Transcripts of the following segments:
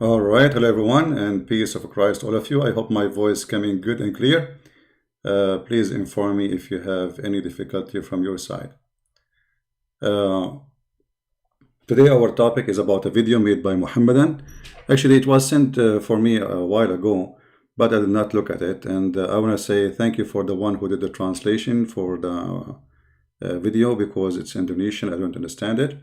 All right, hello everyone, and peace of Christ, all of you. I hope my voice coming good and clear. Please inform me if you have any difficulty from your side. Today our topic is about a video made by Muhammadan. Actually, it was sent for me a while ago, but I did not look at it. And I want to say thank you for the one who did the translation for the video, because it's Indonesian, I don't understand it.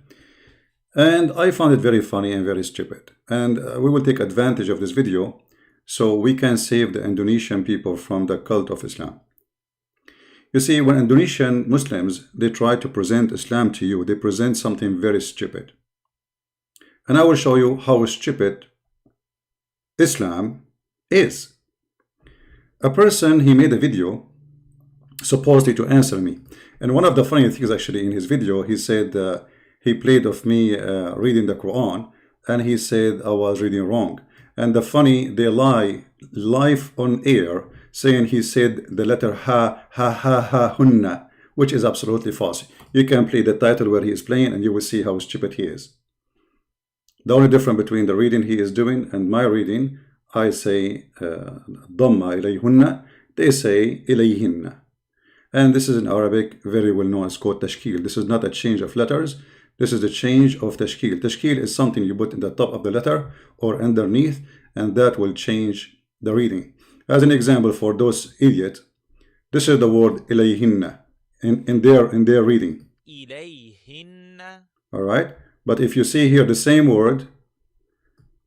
And I found it very funny and very stupid. And we will take advantage of this video so we can save the Indonesian people from the cult of Islam. You see, when Indonesian Muslims, they try to present Islam to you, they present something very stupid. And I will show you how stupid Islam is. A person, he made a video supposedly to answer me. And one of the funny things actually in his video, he said, he played of me reading the Quran, and he said I was reading wrong. And the funny, they lie live on air, saying he said the letter ha, ha, ha, ha, hunna, which is absolutely false. You can play the title where he is playing and you will see how stupid he is. The only difference between the reading he is doing and my reading, I say dhamma ilayhunna, they say ilayhinna. And this is in Arabic, very well known, it's called tashkil. This is not a change of letters. This is the change of tashkil. Tashkil is something you put in the top of the letter or underneath, and that will change the reading. As an example for those idiots, this is the word ilayhinna in their reading. Ilayhinna. All right. But if you see here the same word,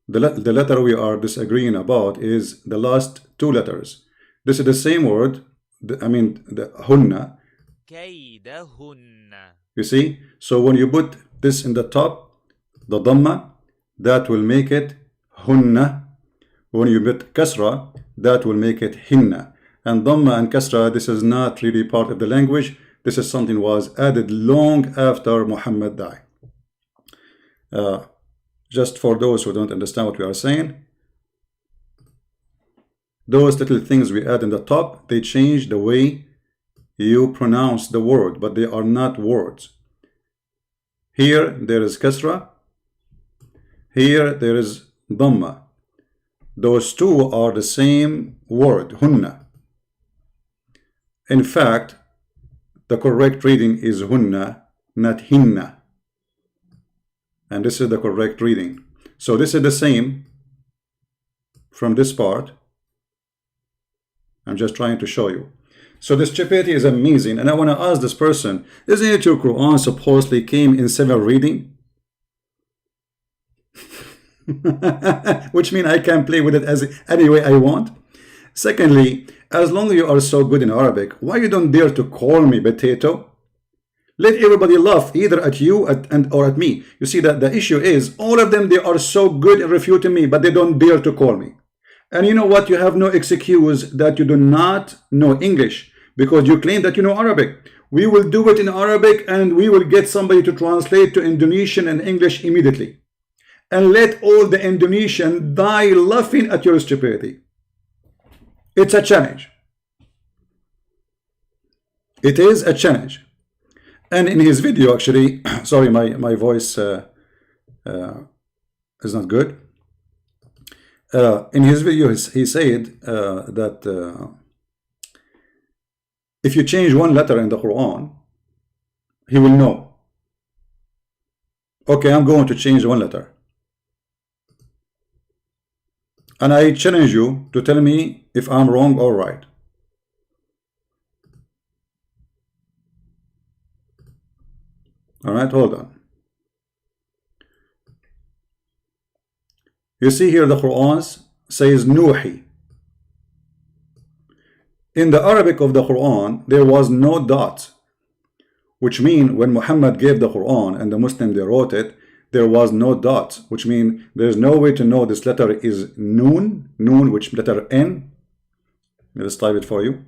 the letter we are disagreeing about is the last two letters. This is the same word. The hunna. You see, so when you put this in the top, the dhamma, that will make it hunna. When you put kasra, that will make it hinna. And dhamma and kasra, this is not really part of the language. This is something was added long after Muhammad died. Just for those who don't understand what we are saying, those little things we add in the top, they change the way you pronounce the word, but they are not words. Here there is kasra, here there is dhamma. Those two are the same word, hunna. In fact, the correct reading is hunna, not hinna. And this is the correct reading. So this is the same from this part. I'm just trying to show you. So the stupidity is amazing. And I want to ask this person, isn't it your Quran supposedly came in 7 reading? Which means I can play with it as any way I want. Secondly, as long as you are so good in Arabic, why you don't dare to call me potato? Let everybody laugh either at you or at me. You see that the issue is all of them, they are so good at refuting me, but they don't dare to call me. And you know what? You have no excuse that you do not know English because you claim that you know Arabic. We will do it in Arabic and we will get somebody to translate to Indonesian and English immediately. And let all the Indonesian die laughing at your stupidity. It's a challenge. It is a challenge. And in his video, actually, sorry, my voice is not good. In his video, he said that if you change one letter in the Quran, he will know. Okay, I'm going to change one letter. And I challenge you to tell me if I'm wrong or right. All right, hold on. You see here the Quran says Nuhi. In the Arabic of the Quran, there was no dot, which means when Muhammad gave the Quran and the Muslim they wrote it, there was no dot, which means there's no way to know this letter is Noon, which letter N. Let's type it for you.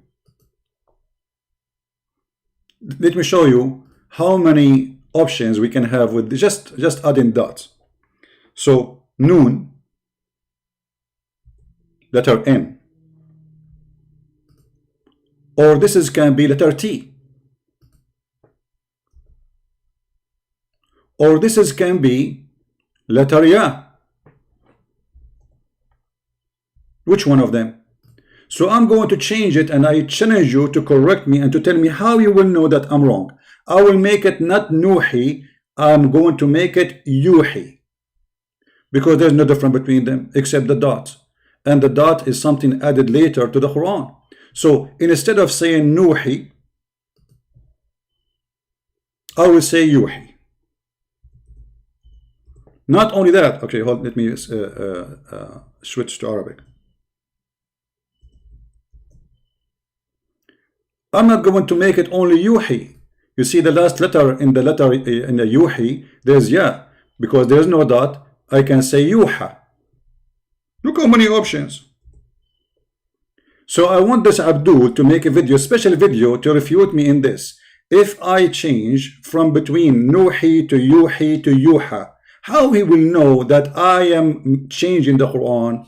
Let me show you how many options we can have with just adding dots. So Noon, letter N, or this can be letter T, or this can be letter Ya, Which one of them? So I'm going to change it, and I challenge you to correct me and to tell me how you will know that I'm wrong. I will make it not Nuhi, I'm going to make it Yuhi, because there's no difference between them except the dot, and the dot is something added later to the Quran. So instead of saying Nuhi, I will say Yuhi. Not only that, okay, hold, let me switch to Arabic. I'm not going to make it only Yuhi. You see the last letter in the Yuhi, there's Ya. Because there's no dot, I can say Yuha. Look how many options. So I want this Abdul to make a video, special video, to refute me in this. If I change from between Nuhi to Yuhi to Yuha, how he will know that I am changing the Quran?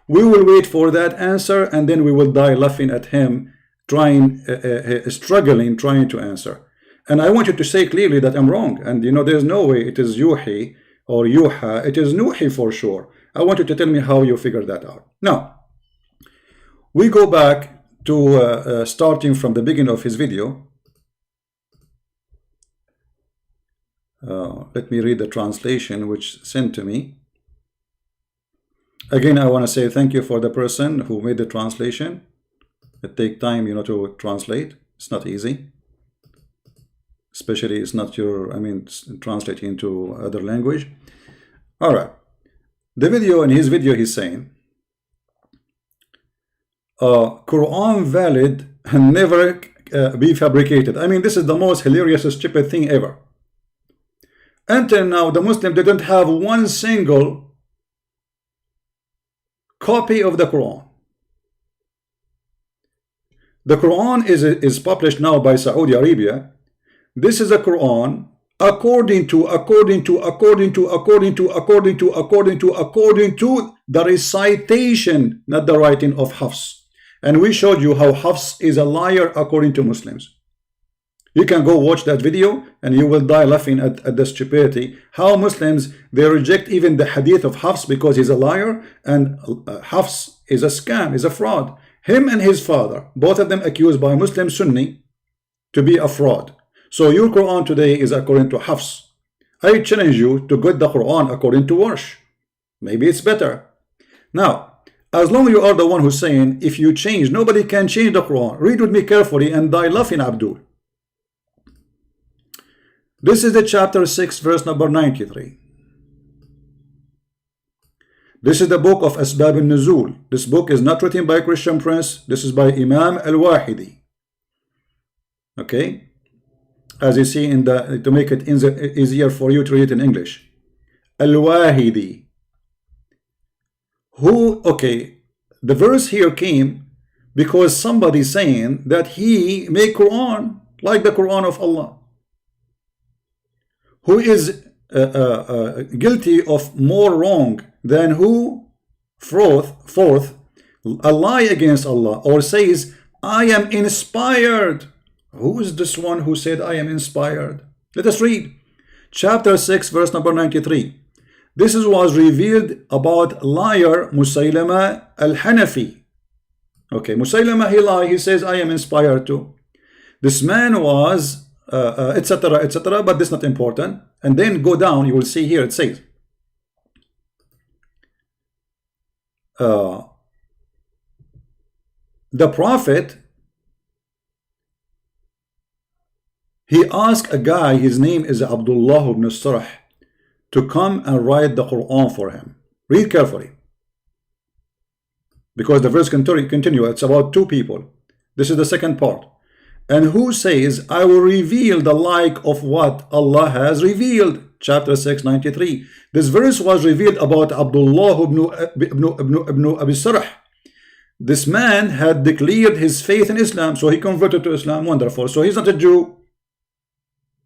We will wait for that answer, and then we will die laughing at him, struggling, trying to answer. And I want you to say clearly that I'm wrong. And you know, there's no way it is Yuhi or Yuha. It is Nuhi for sure. I want you to tell me how you figured that out. Now, we go back to starting from the beginning of his video. Let me read the translation which sent to me. Again, I want to say thank you for the person who made the translation. It takes time, you know, to translate. It's not easy. Especially it's not your, I mean, translating into other language. All right. The video, in his video, he's saying, Quran valid and never be fabricated. I mean, this is the most hilarious, stupid thing ever. Until now, the Muslim didn't have one single copy of the Quran. The Quran is published now by Saudi Arabia. This is a Quran according to the recitation, not the writing of Hafs. And we showed you how Hafs is a liar according to Muslims. You can go watch that video and you will die laughing at the stupidity. How Muslims, they reject even the hadith of Hafs because he's a liar, and Hafs is a scam, is a fraud. Him and his father, both of them accused by Muslim Sunni to be a fraud. So your Quran today is according to Hafs. I challenge you to get the Quran according to Warsh. Maybe it's better. Now, as long as you are the one who's saying, if you change, nobody can change the Quran. Read with me carefully and die laughing, Abdul. This is the chapter 6, verse number 93. This is the book of Asbab al-Nuzul. This book is not written by Christian Prince. This is by Imam al-Wahidi. Okay? As you see, in the, to make it easier for you to read it in English. Al-Wahidi. Who, okay, the verse here came because somebody saying that he made Quran like the Quran of Allah. Who is guilty of more wrong than who forth a lie against Allah, or says, I am inspired. Who is this one who said I am inspired? Let us read chapter 6, verse number 93. This was revealed about liar Musaylama al-Hanafi. Okay, Musaylama, he lied, he says I am inspired too. This man was etc., etc., but this is not important. And then go down, you will see here it says the prophet, he asked a guy, his name is Abdullah ibn Sarh, to come and write the Quran for him. Read carefully, because the verse continue. It's about two people. This is the second part. And who says, I will reveal the like of what Allah has revealed. Chapter 6, 93. This verse was revealed about Abdullah ibn Abi Sarh. This man had declared his faith in Islam, so he converted to Islam. Wonderful. So he's not a Jew.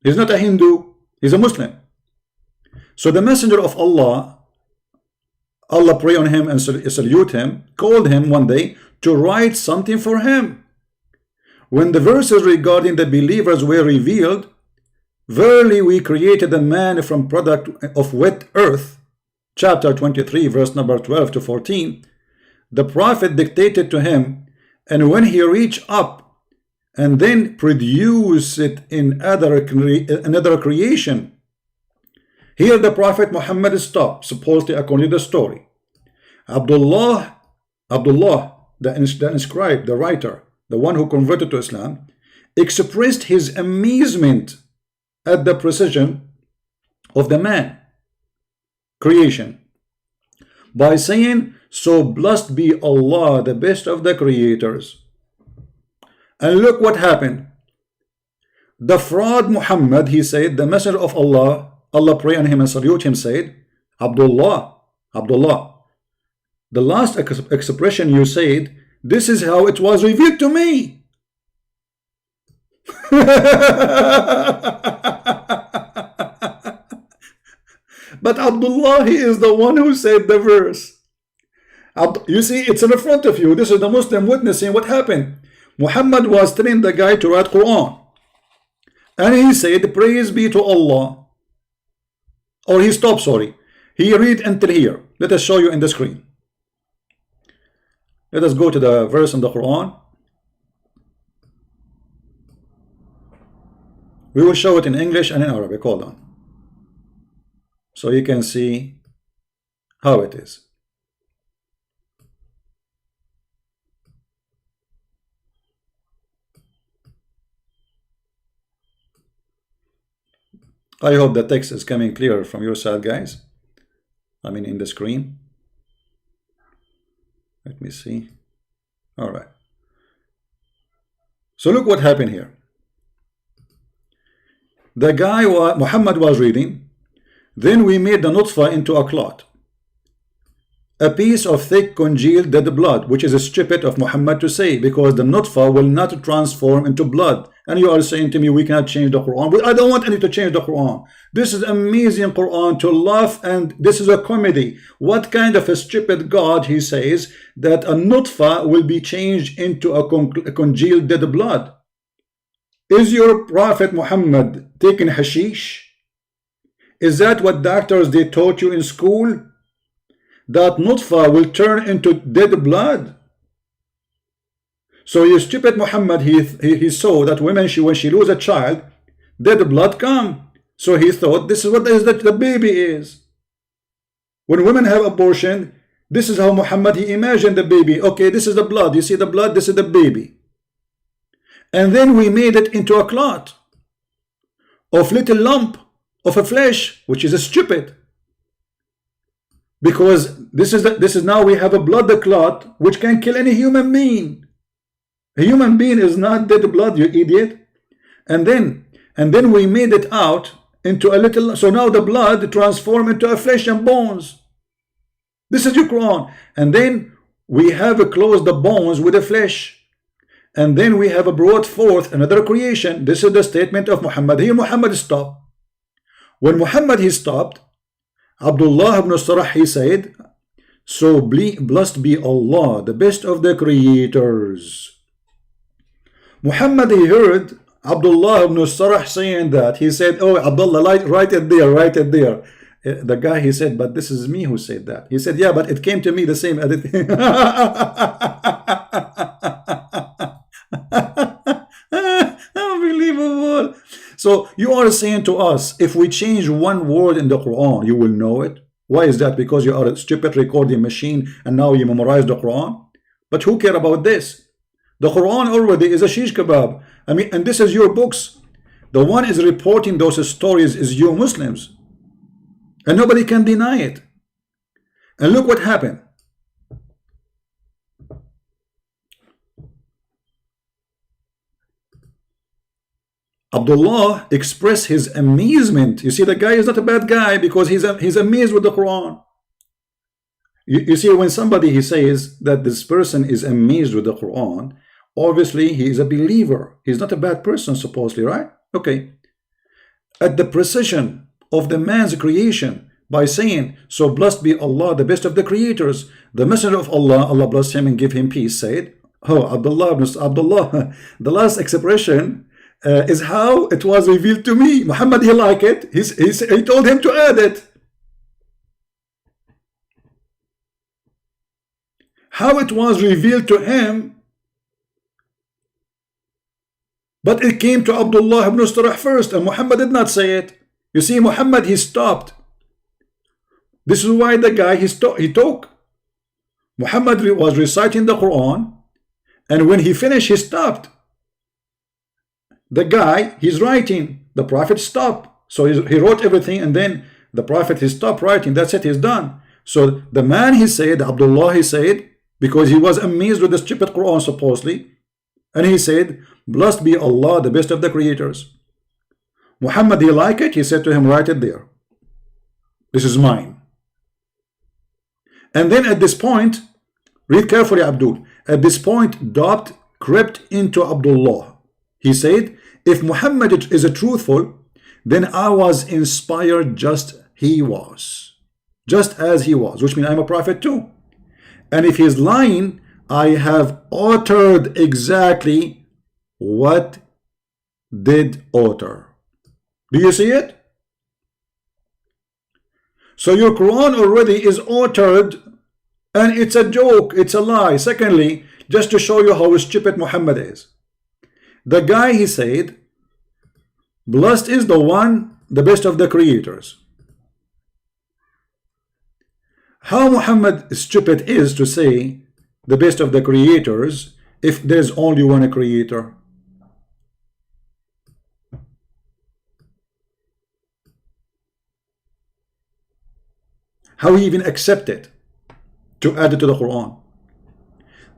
He's not a Hindu. He's a Muslim. So the messenger of Allah, Allah pray on him and salute him, called him one day to write something for him. When the verses regarding the believers were revealed, verily we created a man from product of wet earth, chapter 23, verse number 12 to 14. the Prophet dictated to him, and when he reached up and then produce it in another creation, here the Prophet Muhammad stopped, supposedly according to the story. Abdullah, the inscribed, the writer, the one who converted to Islam, expressed his amazement at the precision of the man creation by saying, so blessed be Allah, the best of the creators. And look what happened. The fraud Muhammad, he said, the messenger of Allah, Allah pray on him and salute him, said, Abdullah, the last expression you said, this is how it was revealed to me. But Abdullah, he is the one who said the verse. You see, it's in front of you. This is the Muslim witnessing what happened. Muhammad was telling the guy to write Quran, and he said, praise be to Allah. Or he stopped, sorry. He read until here. Let us show you in the screen. Let us go to the verse in the Quran. We will show it in English and in Arabic. Hold on. So you can see how it is. I hope the text is coming clear from your side, guys. I mean, in the screen. Let me see. All right. So look what happened here. The guy, Muhammad was reading, then we made the nutfa into a clot, a piece of thick congealed dead blood, which is stupid of Muhammad to say, because the nutfa will not transform into blood. And you are saying to me, we cannot change the Quran. But I don't want any to change the Quran. This is amazing Quran to laugh, and this is a comedy. What kind of a stupid God, he says, that a nutfa will be changed into a congealed dead blood? Is your Prophet Muhammad taking hashish? Is that what doctors they taught you in school? That nutfa will turn into dead blood? So you stupid Muhammad, he saw that women, when she lose a child, dead blood come. So he thought this is what the baby is. When women have abortion, this is how Muhammad, he imagined the baby. Okay, this is the blood. You see the blood, this is the baby. And then we made it into a clot of little lump of a flesh, which is a stupid. Because this is now we have a blood clot which can kill any human being. A human being is not dead blood, you idiot. And then we made it out into a little, so now the blood transformed into a flesh and bones. This is your Quran. And then we have closed the bones with the flesh. And then we have brought forth another creation. This is the statement of Muhammad. Here Muhammad stopped. When Muhammad he stopped, Abdullah ibn Sarah, he said, so blessed be Allah, the best of the creators. Muhammad, he heard Abdullah ibn Sarah saying that. He said, oh, Abdullah, write it there, write it there. The guy, he said, but this is me who said that. He said, yeah, but it came to me the same edit. Unbelievable. So you are saying to us, if we change one word in the Quran, you will know it. Why is that? Because you are a stupid recording machine and now you memorize the Quran. But who care about this? The Quran already is a shish kebab. I mean, and this is your books. The one is reporting those stories is you Muslims. And nobody can deny it. And look what happened. Abdullah expressed his amazement. You see, the guy is not a bad guy because he's amazed with the Quran. You see, when somebody he says that this person is amazed with the Quran, obviously he is a believer. He's not a bad person, supposedly, right? Okay. At the precision of the man's creation, by saying, so blessed be Allah, the best of the creators, the messenger of Allah, Allah bless him and give him peace, said, oh, Abdullah, the last expression is how it was revealed to me. Muhammad, he liked it. He told him to add it. how it was revealed to him, but it came to Abdullah ibn Ustarah first, and Muhammad did not say it. You see, Muhammad, he stopped. This is why the guy, he talked. Muhammad was reciting the Quran, and when he finished, he stopped. The guy, he's writing. The Prophet stopped. So he wrote everything, and then the Prophet, he stopped writing. That's it, he's done. So the man, he said, Abdullah, he said, because he was amazed with the stupid Quran, supposedly, and he said, blessed be Allah, the best of the creators. Muhammad, he liked it. He said to him, write it there. This is mine. And then at this point, read carefully, Abdul. At this point, doubt crept into Abdullah. He said, if Muhammad is a truthful, then I was inspired just as he was, which means I'm a prophet too. And if he's lying, I have uttered exactly what did utter. Do you see it? So your Quran already is uttered, and it's a joke, it's a lie. Secondly, just to show you how stupid Muhammad is, the guy, he said, blessed is the one, the best of the creators. How Muhammad stupid is to say the best of the creators if there's only one creator? How he even accept it to add it to the Quran?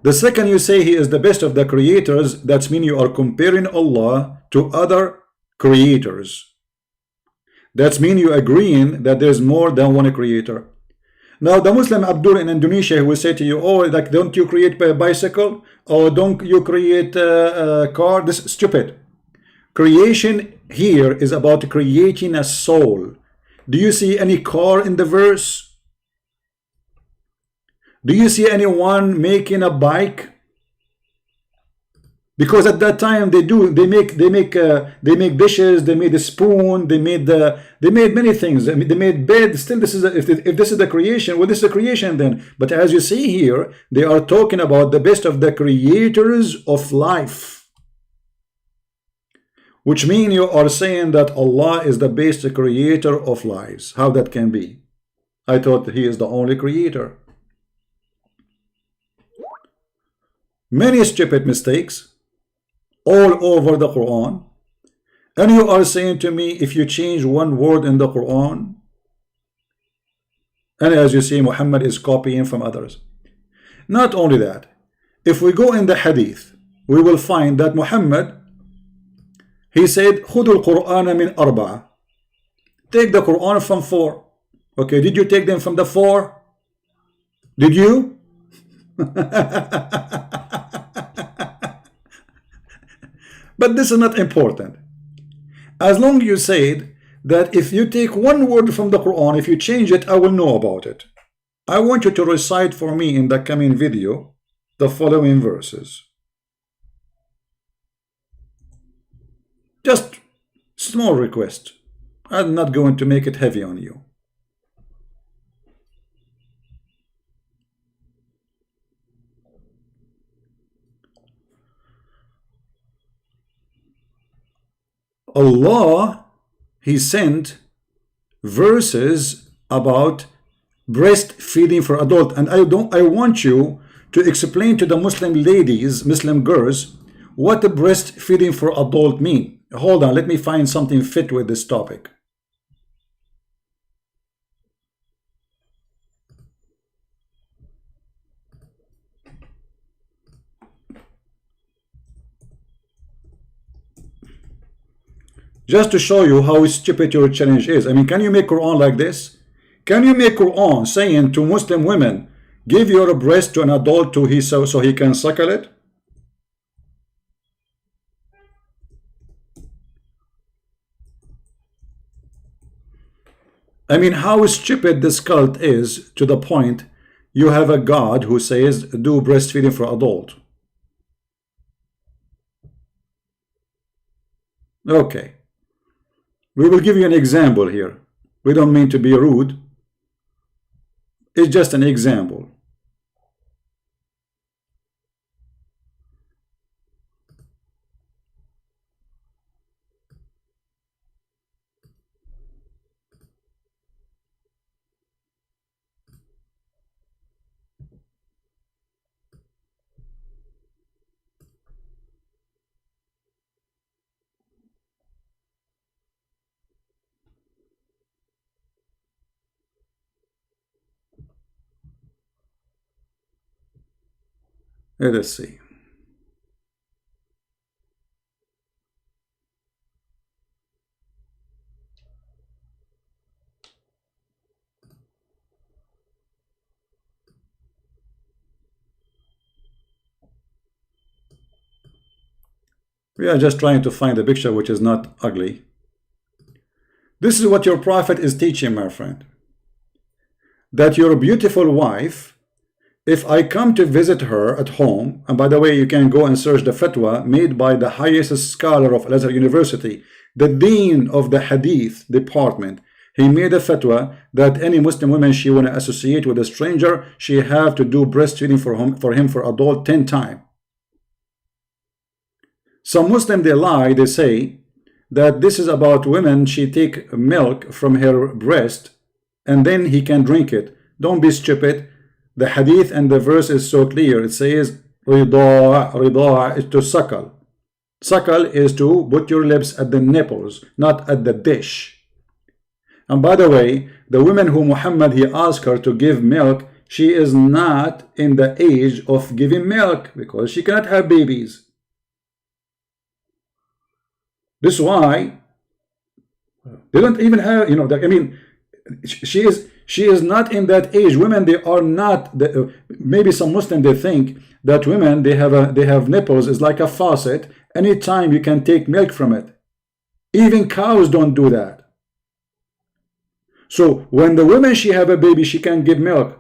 The second you say he is the best of the creators, that's mean you are comparing Allah to other creators. That's mean you agreeing that there's more than one creator. Now the Muslim Abdul in Indonesia will say to you, oh, like, don't you create a bicycle, or don't you create a car? This is stupid. Creation here is about creating a soul. Do you see any car in the verse? Do you see anyone making a bike? Because at that time they make dishes, they made a spoon, they made many things. I mean, they made bed. Still, this is if this is the creation, well, this is the creation then. But as you see here, they are talking about the best of the creators of life, which means you are saying that Allah is the best creator of lives. How that can be? I thought He is the only creator. Many stupid mistakes all over the Quran, and you are saying to me, if you change one word in the Quran, and as you see, Muhammad is copying from others. Not only that, if we go in the hadith, we will find that Muhammad, he said, خُذُوا الْقُرْآنَ مِنْ أَرْبَعَةٍ. Take the Quran from 4. Okay, did you take them from the 4? Did you? But this is not important. As long as you said that if you take one word from the Quran, if you change it, I will know about it. I want you to recite for me in the coming video the following verses. Just small request. I'm not going to make it heavy on you. Allah, He sent verses about breastfeeding for adult, and I want you to explain to the Muslim ladies, Muslim girls, what the breastfeeding for adult mean. Hold on, let me find something fit with this topic. Just to show you how stupid your challenge is. I mean, can you make Quran like this? Can you make Quran saying to Muslim women, give your breast to an adult so he can suckle it? I mean, how stupid this cult is, to the point you have a God who says do breastfeeding for adult. Okay. We will give you an example here. We don't mean to be rude. It's just an example. Let us see. We are just trying to find a picture which is not ugly. This is what your prophet is teaching, my friend. That your beautiful wife, if I come to visit her at home, and by the way, you can go and search the fatwa made by the highest scholar of Al-Azhar University, the dean of the hadith department. He made a fatwa that any Muslim woman she want to associate with a stranger, she have to do breastfeeding for him for adult 10 times. Some Muslim, they lie, they say that this is about women, she take milk from her breast and then he can drink it. Don't be stupid. The hadith and the verse is so clear. It says rida'a is to suckle. Suckle is to put your lips at the nipples, not at the dish. And by the way, the woman who Muhammad he asked her to give milk, she is not in the age of giving milk because she cannot have babies. This is why they don't even have, I mean, she is not in that age. Women, they are not. Maybe some Muslim, they think that women, they have nipples. It's like a faucet. Anytime you can take milk from it. Even cows don't do that. So when the woman she have a baby, she can give milk.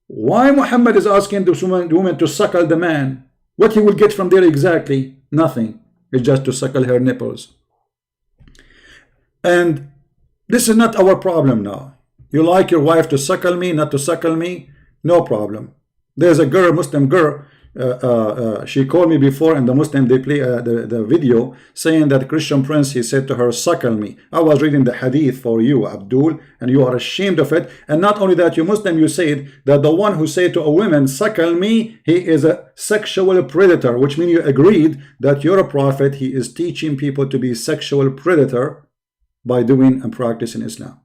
Why Muhammad is asking the woman to suckle the man? What he will get from there exactly? Nothing. It's just to suckle her nipples. And this is not our problem now. You like your wife to suckle me, not to suckle me? No problem. There's a girl, Muslim girl, she called me before, and the Muslim, they play the video saying that Christian prince, he said to her, suckle me. I was reading the hadith for you, Abdul, and you are ashamed of it. And not only that, you Muslim, you said that the one who said to a woman, suckle me, he is a sexual predator, which means you agreed that you're a prophet, he is teaching people to be sexual predator by doing and practicing Islam.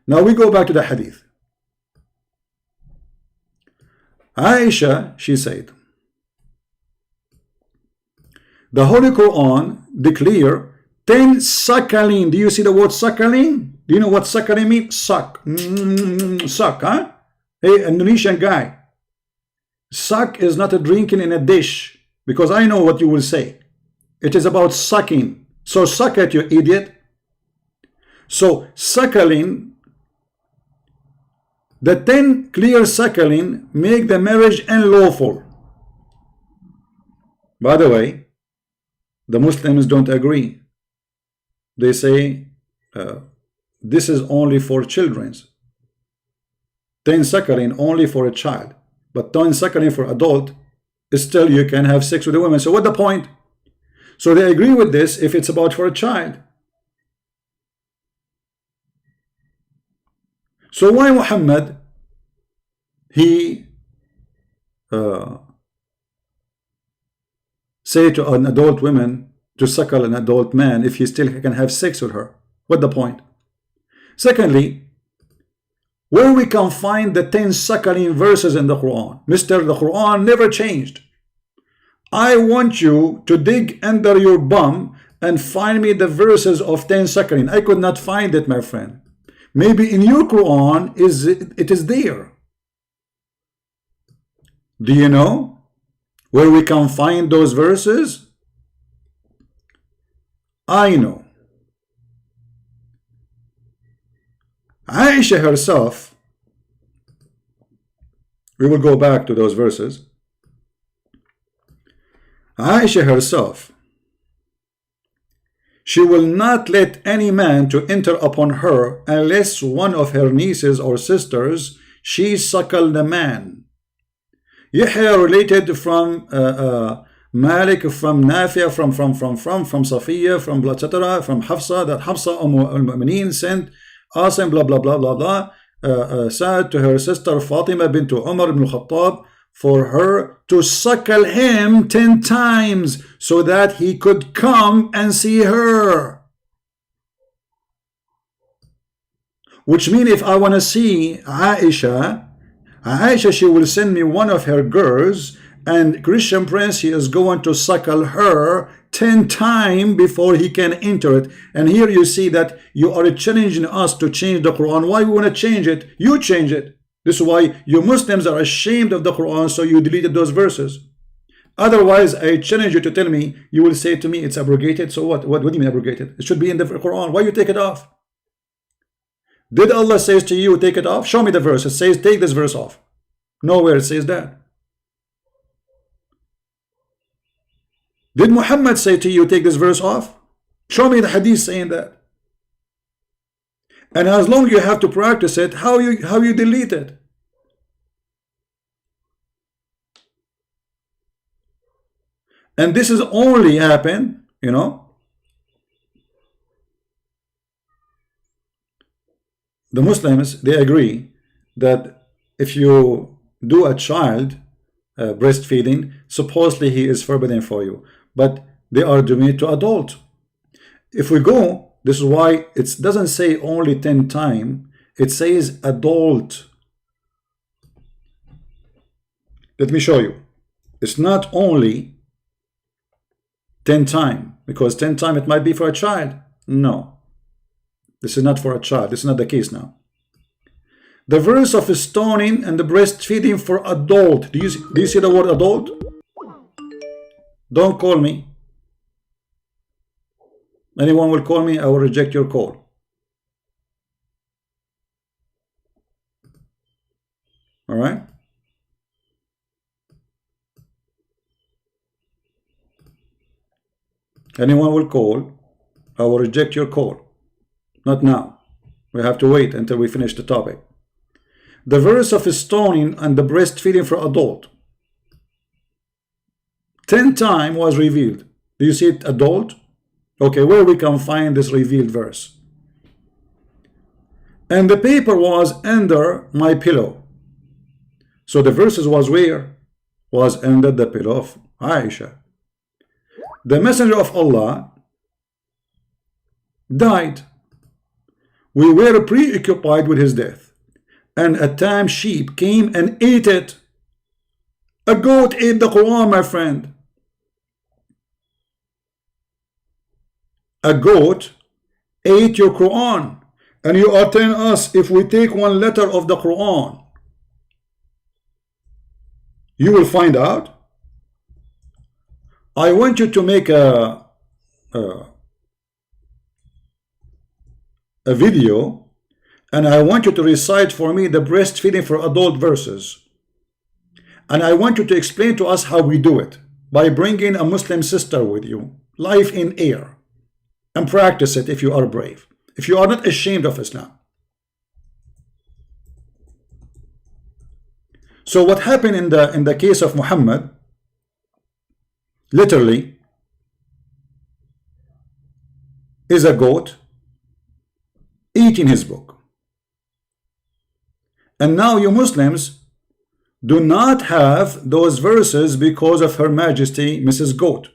Now we go back to the hadith. Aisha, she said, the Holy Quran declare 10 suckling. Do you see the word suckling? Do you know what suckling means? Suck. Suck, huh? Hey, Indonesian guy. Suck is not a drinking in a dish, because I know what you will say. It is about sucking. So suck it, you idiot. So suckling, the 10 clear suckling make the marriage unlawful. By the way, the Muslims don't agree. They say this is only for children. 10 suckling only for a child, but 10 suckling for adult, still you can have sex with a woman. So what's the point? So they agree with this if it's about for a child. So why Muhammad, he say to an adult woman to suckle an adult man if he still can have sex with her? What the point? Secondly, where we can find the 10 suckling verses in the Quran? Mr. The Quran never changed. I want you to dig under your bum and find me the verses of 10 suckling. I could not find it, my friend. Maybe in your Quran it is there. Do you know where we can find those verses? I know. Aisha herself, we will go back to those verses. Aisha herself, she will not let any man to enter upon her unless one of her nieces or sisters, she suckled the man. Yahya related from Malik, from Nafi, from Safiya, from etc., from Hafsa, that Hafsa al-Mu'mineen sent Asim, blah blah blah blah blah, said to her sister Fatima bint Umar ibn Khattab for her to suckle him 10 times so that he could come and see her. Which means if I want to see Aisha, she will send me one of her girls and Christian Prince, he is going to suckle her 10 times before he can enter it. And here you see that you are challenging us to change the Quran. Why we want to change it? You change it. This is why you Muslims are ashamed of the Quran, so you deleted those verses. Otherwise, I challenge you to tell me, you will say to me, it's abrogated. So what? What do you mean abrogated? It should be in the Quran. Why you take it off? Did Allah says to you, take it off? Show me the verse. It says, take this verse off. Nowhere it says that. Did Muhammad say to you, take this verse off? Show me the hadith saying that. And as long as you have to practice it, how you delete it? And this is only happen, you know. The Muslims, they agree that if you do a child breastfeeding, supposedly he is forbidden for you, but they are doing it to adult. If we go, this is why it doesn't say only 10 times, it says adult. Let me show you. It's not only 10 times, because 10 times it might be for a child. No, this is not for a child. This is not the case now. The verse of stoning and the breastfeeding for adult. Do you see the word adult? Don't call me. Anyone will call me, I will reject your call. All right? Anyone will call, I will reject your call. Not now. We have to wait until we finish the topic. The verse of stoning and the breastfeeding for adult. 10 times was revealed. Do you see it, adult? Okay, where we can find this revealed verse? And the paper was under my pillow. So the verses was where? Was under the pillow of Aisha. The messenger of Allah died. We were preoccupied with his death, and a tame sheep came and ate it. A goat ate the Quran, my friend. A goat ate your Quran, and you are telling us if we take one letter of the Quran, you will find out. I want you to make a video, and I want you to recite for me the breastfeeding for adult verses, and I want you to explain to us how we do it by bringing a Muslim sister with you live in air, and practice it if you are brave, if you are not ashamed of Islam. So what happened in the case of Muhammad, literally, is a goat eating his book. And now you Muslims do not have those verses because of Her Majesty Mrs. Goat.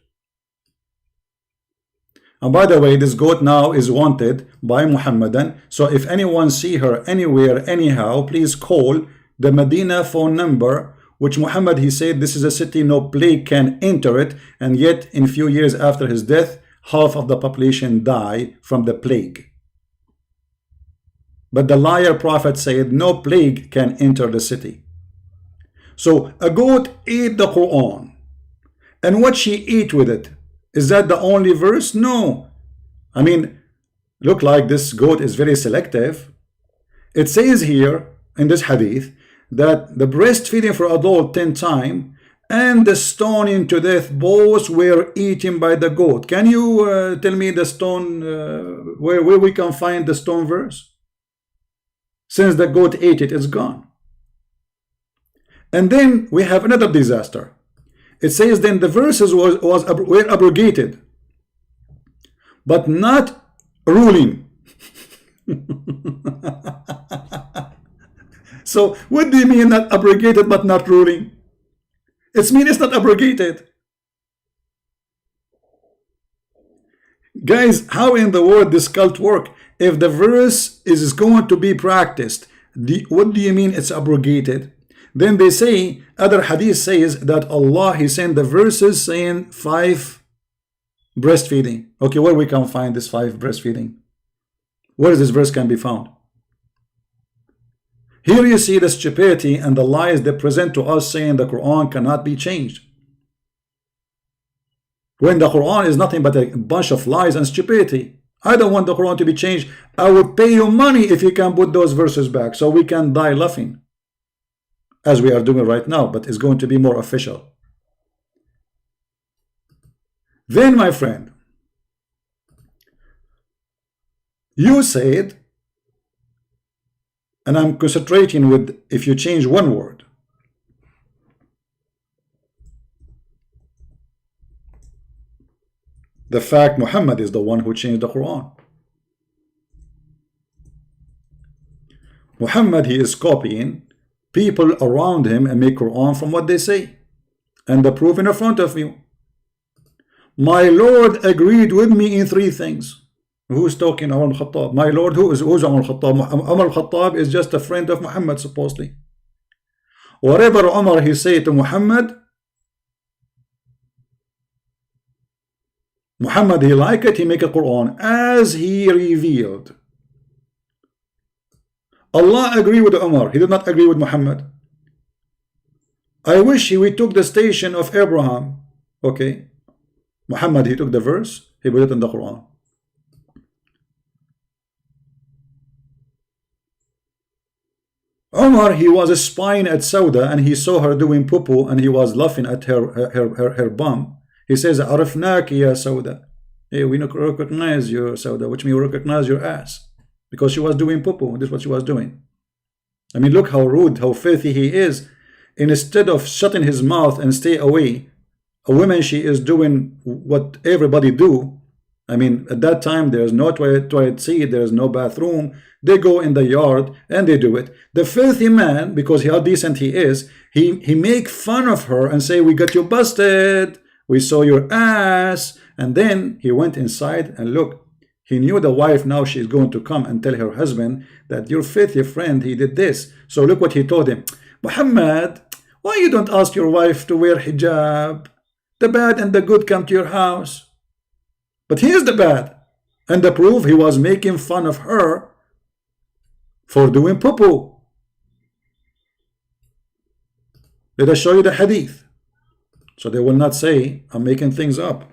And by the way, this goat now is wanted by Muhammadan. So if anyone see her anywhere, anyhow, please call the Medina phone number, which Muhammad, he said, this is a city no plague can enter it, and yet in few years after his death, half of the population die from the plague. But the liar prophet said no plague can enter the city. So a goat ate the Quran, and what she ate with it, is that the only verse? No. I mean, look like this goat is very selective. It says here in this hadith that the breastfeeding for adult 10 times and the stoning to death both were eaten by the goat. Can you tell me the stone, where we can find the stone verse? Since the goat ate it, it's gone. And then we have another disaster. It says then the verses were abrogated, but not ruling. So what do you mean not abrogated but not ruling? It means it's not abrogated. Guys, how in the world this cult work? If the verse is going to be practiced, what do you mean it's abrogated? Then they say, other hadith says that Allah, He sent the verses saying 5 breastfeeding. Okay, where we can find this 5 breastfeeding? Where is this verse can be found? Here you see the stupidity and the lies they present to us, saying the Quran cannot be changed, when the Quran is nothing but a bunch of lies and stupidity. I don't want the Quran to be changed. I would pay you money if you can put those verses back so we can die laughing, as we are doing right now, but it's going to be more official. Then, my friend, you said, and I'm concentrating with, if you change one word, the fact Muhammad is the one who changed the Quran. Muhammad, he is copying people around him and make Quran from what they say, and the proof in front of you. My Lord agreed with me in 3 things. Who's talking? Umar al-Khattab. My Lord, who's Umar al-Khattab? Umar al-Khattab is just a friend of Muhammad, supposedly. Whatever Umar he say to Muhammad, Muhammad he like it, he make a Quran as he revealed. Allah agree with Umar, he did not agree with Muhammad. I wish we took the station of Abraham. Okay, Muhammad he took the verse, he put it in the Quran. Umar, he was spying at Sauda and he saw her doing poo and he was laughing at her bum. He says, Arafnaki ya Sauda. Hey, we recognize you, Sauda, which means we recognize your ass. Because she was doing poo. This is what she was doing. I mean, look how rude, how filthy he is. Instead of shutting his mouth and stay away, a woman, she is doing what everybody do. I mean, at that time, there's no toilet seat, there's no bathroom. They go in the yard and they do it. The filthy man, because how decent he is, he make fun of her and say, we got you busted. We saw your ass. And then he went inside and look, he knew the wife, now she's going to come and tell her husband that your filthy friend, he did this. So look what he told him. Muhammad, why you don't ask your wife to wear hijab? The bad and the good come to your house. But he is the bad. And the proof, he was making fun of her for doing poo. Let us show you the hadith, so they will not say I'm making things up.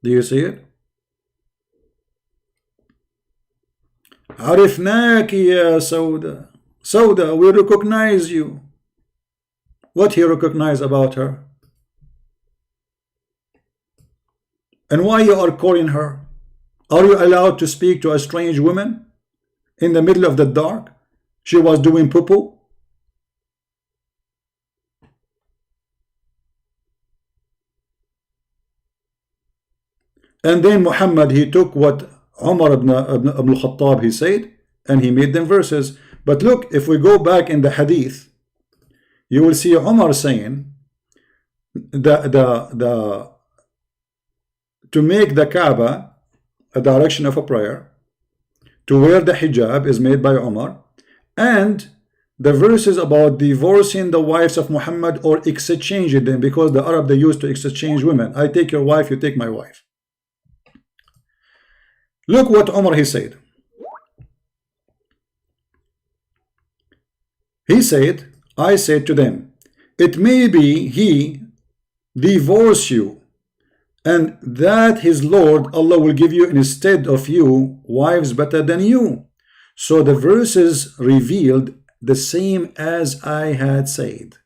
Do you see it? Arifnaki ya Sauda. Sauda, we recognize you. What he recognized about her? And why you are calling her? Are you allowed to speak to a strange woman in the middle of the dark? She was doing poo. And then Muhammad, he took what Umar ibn al-Khattab he said, and he made them verses. But look, if we go back in the hadith, you will see Umar saying to make the Kaaba a direction of a prayer, to wear the hijab is made by Umar, and the verses about divorcing the wives of Muhammad or exchanging them, because the Arab, they used to exchange women. I take your wife, you take my wife. Look what Umar he said. He said, I said to them, it may be he divorce you, and that his Lord Allah will give you instead of you wives better than you. So the verses revealed the same as I had said.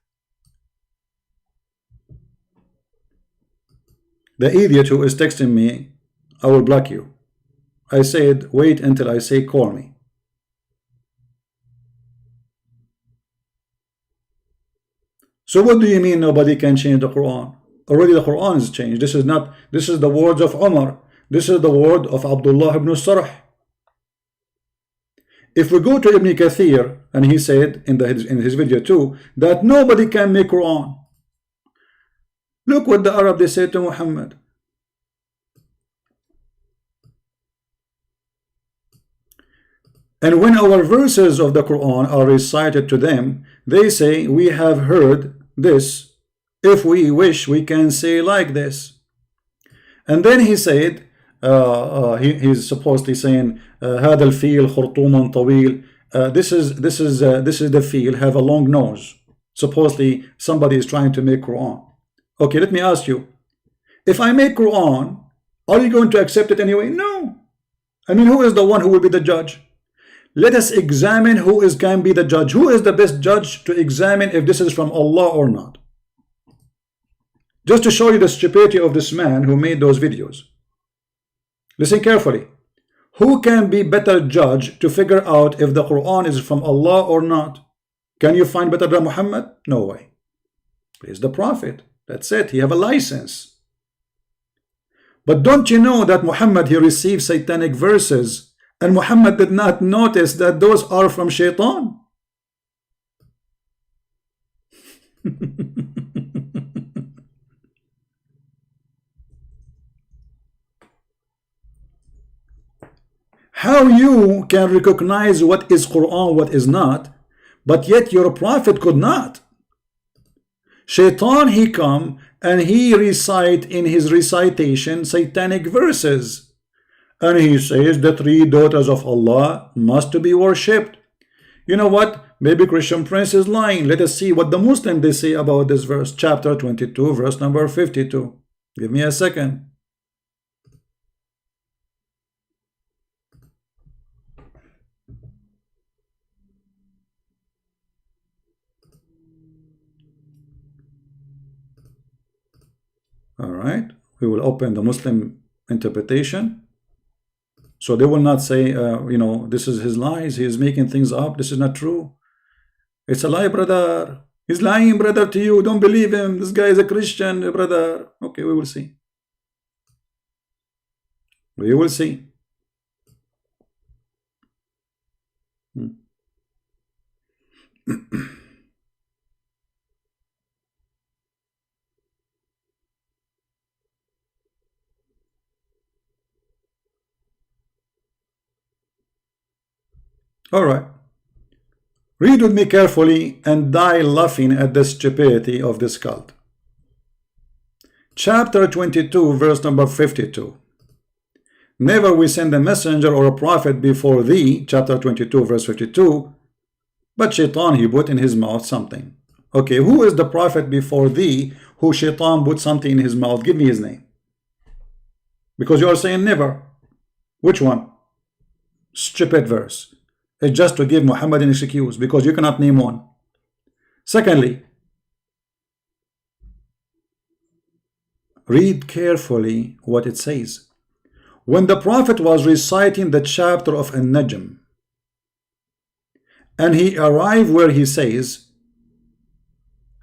The idiot who is texting me, I will block you. I said, wait until I say call me. So what do you mean nobody can change the Quran? Already the Quran is changed. This is the words of Umar. This is the word of Abdullah ibn Sarh. If we go to Ibn Kathir, and he said in his video too, that nobody can make Quran. Look what the Arab they said to Muhammad. And when our verses of the Quran are recited to them, they say, we have heard this. If we wish, we can say like this. And then he said, he's supposedly saying, هذا الفيل خرطوم طويل. This is the feel, have a long nose. Supposedly somebody is trying to make Quran. Okay, let me ask you, if I make Quran, are you going to accept it anyway? No. I mean, who is the one who will be the judge? Let us examine who can be the judge. Who is the best judge to examine if this is from Allah or not? Just to show you the stupidity of this man who made those videos. Listen carefully. Who can be better judge to figure out if the Quran is from Allah or not? Can you find better than Muhammad? No way. He's the Prophet. That's it. He have a license. But don't you know that Muhammad, he received satanic verses, and Muhammad did not notice that those are from Shaitan? How you can recognize what is Quran, what is not, but yet your prophet could not? Shaitan, he come and he recite in his recitation satanic verses, and he says the three daughters of Allah must be worshipped. You know what? Maybe Christian Prince is lying. Let us see what the Muslim they say about this verse, chapter 22, verse number 52. Give me a second. All right, we will open the Muslim interpretation, so they will not say, you know, this is his lies, he is making things up, this is not true. It's a lie, brother. He's lying, brother, to you. Don't believe him. This guy is a Christian, brother. Okay, we will see. We will see. All right. Read with me carefully and die laughing at the stupidity of this cult. Chapter 22, verse number 52. Never we send a messenger or a prophet before thee, chapter 22, verse 52, but Shaitan, he put in his mouth something. Okay, who is the prophet before thee who Shaitan put something in his mouth? Give me his name. Because you are saying never. Which one? Stupid verse. It's just to give Muhammad an excuse, because you cannot name one. Secondly, read carefully what it says. When the Prophet was reciting the chapter of An-Najm, and he arrived where he says,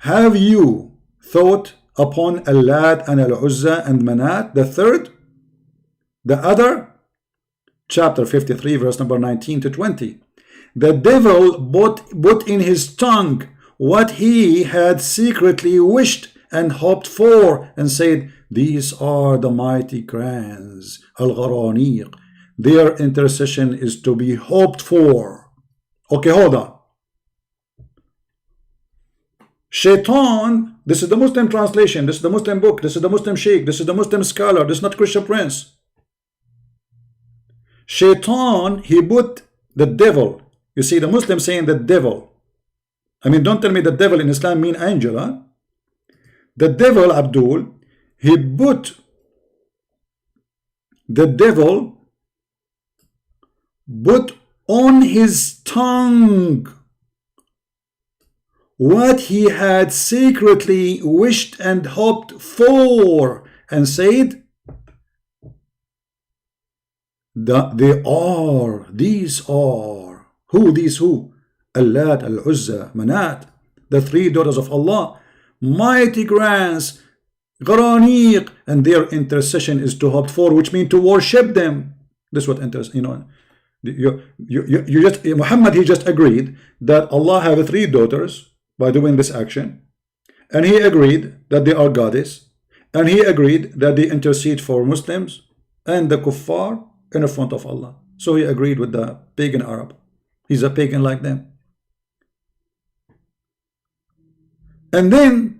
have you thought upon Al-Lat and Al-Uzza and Manat, the third, the other? Chapter 53, verse number 19 to 20. The devil put in his tongue what he had secretly wished and hoped for, and said, these are the mighty crowns, al-gharaniq. Their intercession is to be hoped for. Okay, hold on. Shaitan, this is the Muslim translation, this is the Muslim book, this is the Muslim sheikh, this is the Muslim scholar, this is not Christian Prince. Shaitan, he put the devil. You see, the Muslim saying the devil. I mean, don't tell me the devil in Islam mean angel, huh? The devil, Abdul, he put the devil put on his tongue what he had secretly wished and hoped for, and said, these are. Who? These who? Al-Lat, Al-Uzza, Manat, the three daughters of Allah, mighty grands, Gharaniq, and their intercession is to hope for, which means to worship them. This is what interest, you know. You just, Muhammad, he just agreed that Allah have three daughters by doing this action, and he agreed that they are goddess, and he agreed that they intercede for Muslims and the kuffar in front of Allah. So he agreed with the pagan Arab. He's a pagan like them. And then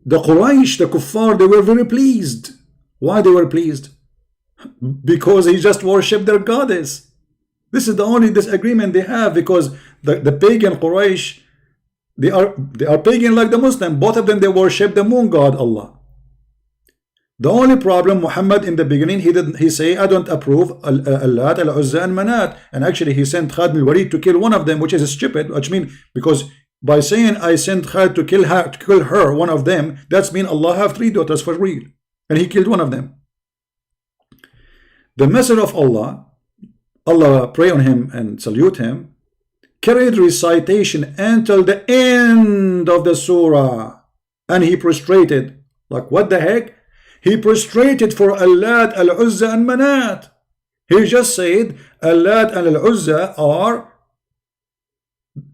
the Quraysh, the Kuffar, they were very pleased. Why they were pleased? Because he just worshipped their goddess. This is the only disagreement they have, because the pagan Quraysh, they are pagan like the Muslim. Both of them, they worship the moon god Allah. The only problem, Muhammad in the beginning, he say, I don't approve Allat, Al-Uzza and Manat. And actually he sent Khalid al-Walid to kill one of them, which is stupid, which means, because by saying I sent Khalid to kill her, one of them, that's mean Allah have 3 daughters for real. And he killed one of them. The Messenger of Allah, Allah pray on him and salute him, carried recitation until the end of the surah. And he prostrated. Like, what the heck? He prostrated for Allat, Al-Uzza and Manat. He just said Allat and Al-Uzza are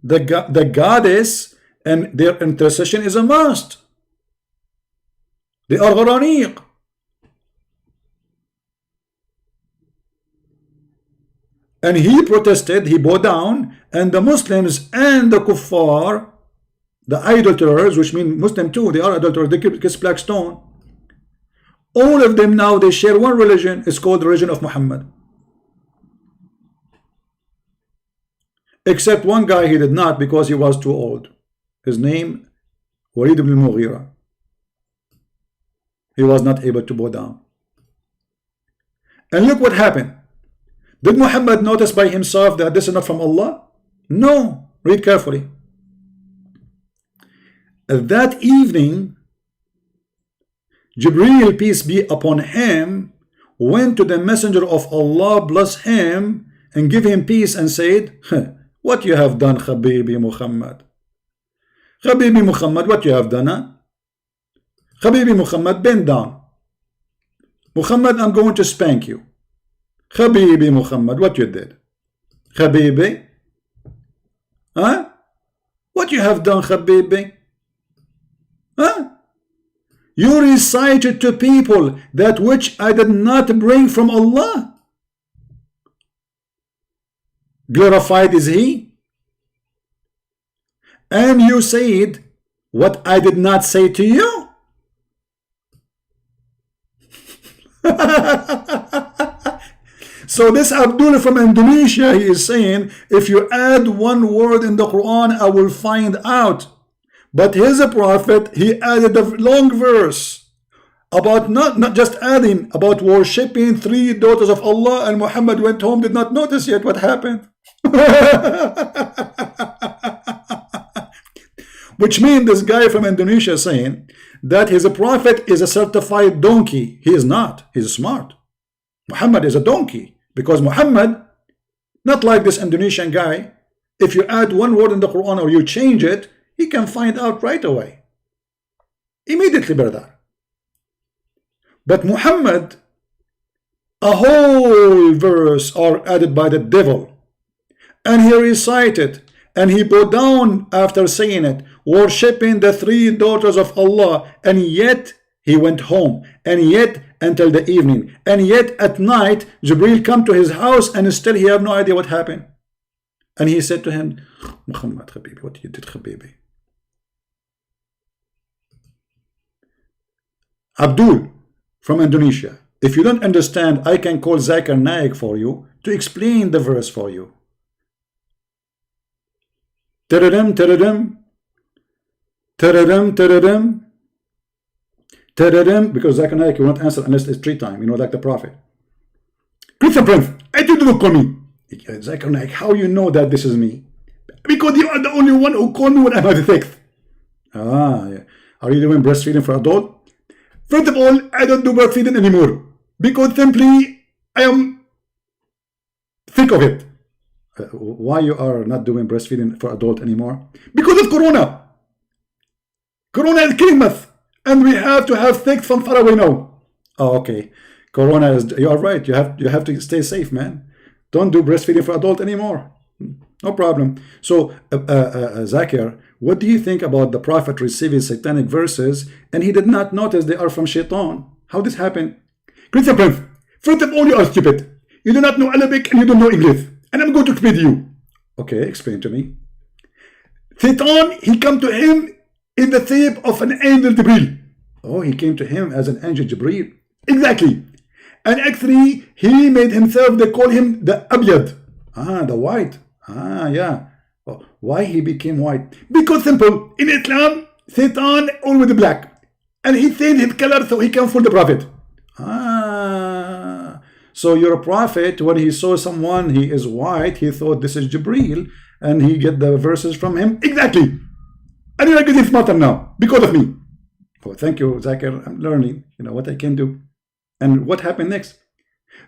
the goddess, and their intercession is a must. They are gharaniq. And he protested, he bowed down, and the Muslims and the Kuffar, the idolaters, which mean Muslim too, they are idolaters, they kiss black stone. All of them now, they share one religion. It's called the religion of Muhammad. Except one guy, he did not, because he was too old. His name, Walid ibn Mughira. He was not able to bow down. And look what happened. Did Muhammad notice by himself that this is not from Allah? No. Read carefully. That evening, Jibreel, peace be upon him, went to the Messenger of Allah, bless him, and give him peace, and said, what you have done, Habibi Muhammad? Habibi Muhammad, what you have done, huh? Habibi Muhammad, bend down. Muhammad, I'm going to spank you. Habibi Muhammad, what you did? Habibi? Huh? What you have done, Habibi? Huh? You recited to people that which I did not bring from Allah. Glorified is He. And you said what I did not say to you. So this Abdullah from Indonesia, he is saying, if you add one word in the Quran, I will find out. But his prophet, he added a long verse about not just adding, about worshipping 3 daughters of Allah, and Muhammad went home, did not notice yet what happened. Which means this guy from Indonesia saying that his prophet is a certified donkey. He is not. He's smart. Muhammad is a donkey, because Muhammad, not like this Indonesian guy, if you add one word in the Quran or you change it, he can find out right away. Immediately, brother. But Muhammad, a whole verse are added by the devil. And he recited, and he bowed down after saying it, worshipping the 3 daughters of Allah, and yet he went home, and yet until the evening, and yet at night Jibreel come to his house, and still he have no idea what happened. And he said to him, Muhammad Habibi, what you did, Habibi? Abdul from Indonesia, if you don't understand, I can call Zakir Naik for you to explain the verse for you. Tararam, tararam, tararam, tararam, tararam, because Zakir Naik will not answer unless it's 3 times, you know, like the Prophet. Christian Prince, I did not call me. Zakir Naik, how you know that this is me? Because you are the only one who called me when I'm at the 6th. Ah, yeah. Are you doing breastfeeding for adult? First of all, I don't do breastfeeding anymore, because simply I am sick of it. Why you are not doing breastfeeding for adult anymore? Because of Corona. Corona is killing us, and we have to have sex from far away now. Oh, okay. Corona is. You are right. You have to stay safe, man. Don't do breastfeeding for adult anymore. No problem. So, Zakir, what do you think about the Prophet receiving satanic verses and he did not notice they are from Shaitan? How this happened? Christian Prince, first of all, you are stupid. You do not know Arabic and you don't know English. And I'm going to explain to you. Okay, explain to me. Satan, he come to him in the shape of an angel Jibreel. Oh, he came to him as an angel Jibreel. Exactly. And actually, he made himself, they call him the Abyad. Ah, the white. Ah, yeah. Oh, why he became white? Because simple. In Islam, Satan always black. And he changed his color so he can fool the Prophet. Ah. So your Prophet, when he saw someone, he is white, he thought this is Jibreel, and he get the verses from him. Exactly. And you're getting smarter now because of me. Oh, thank you, Zakir. I'm learning, what I can do. And what happened next?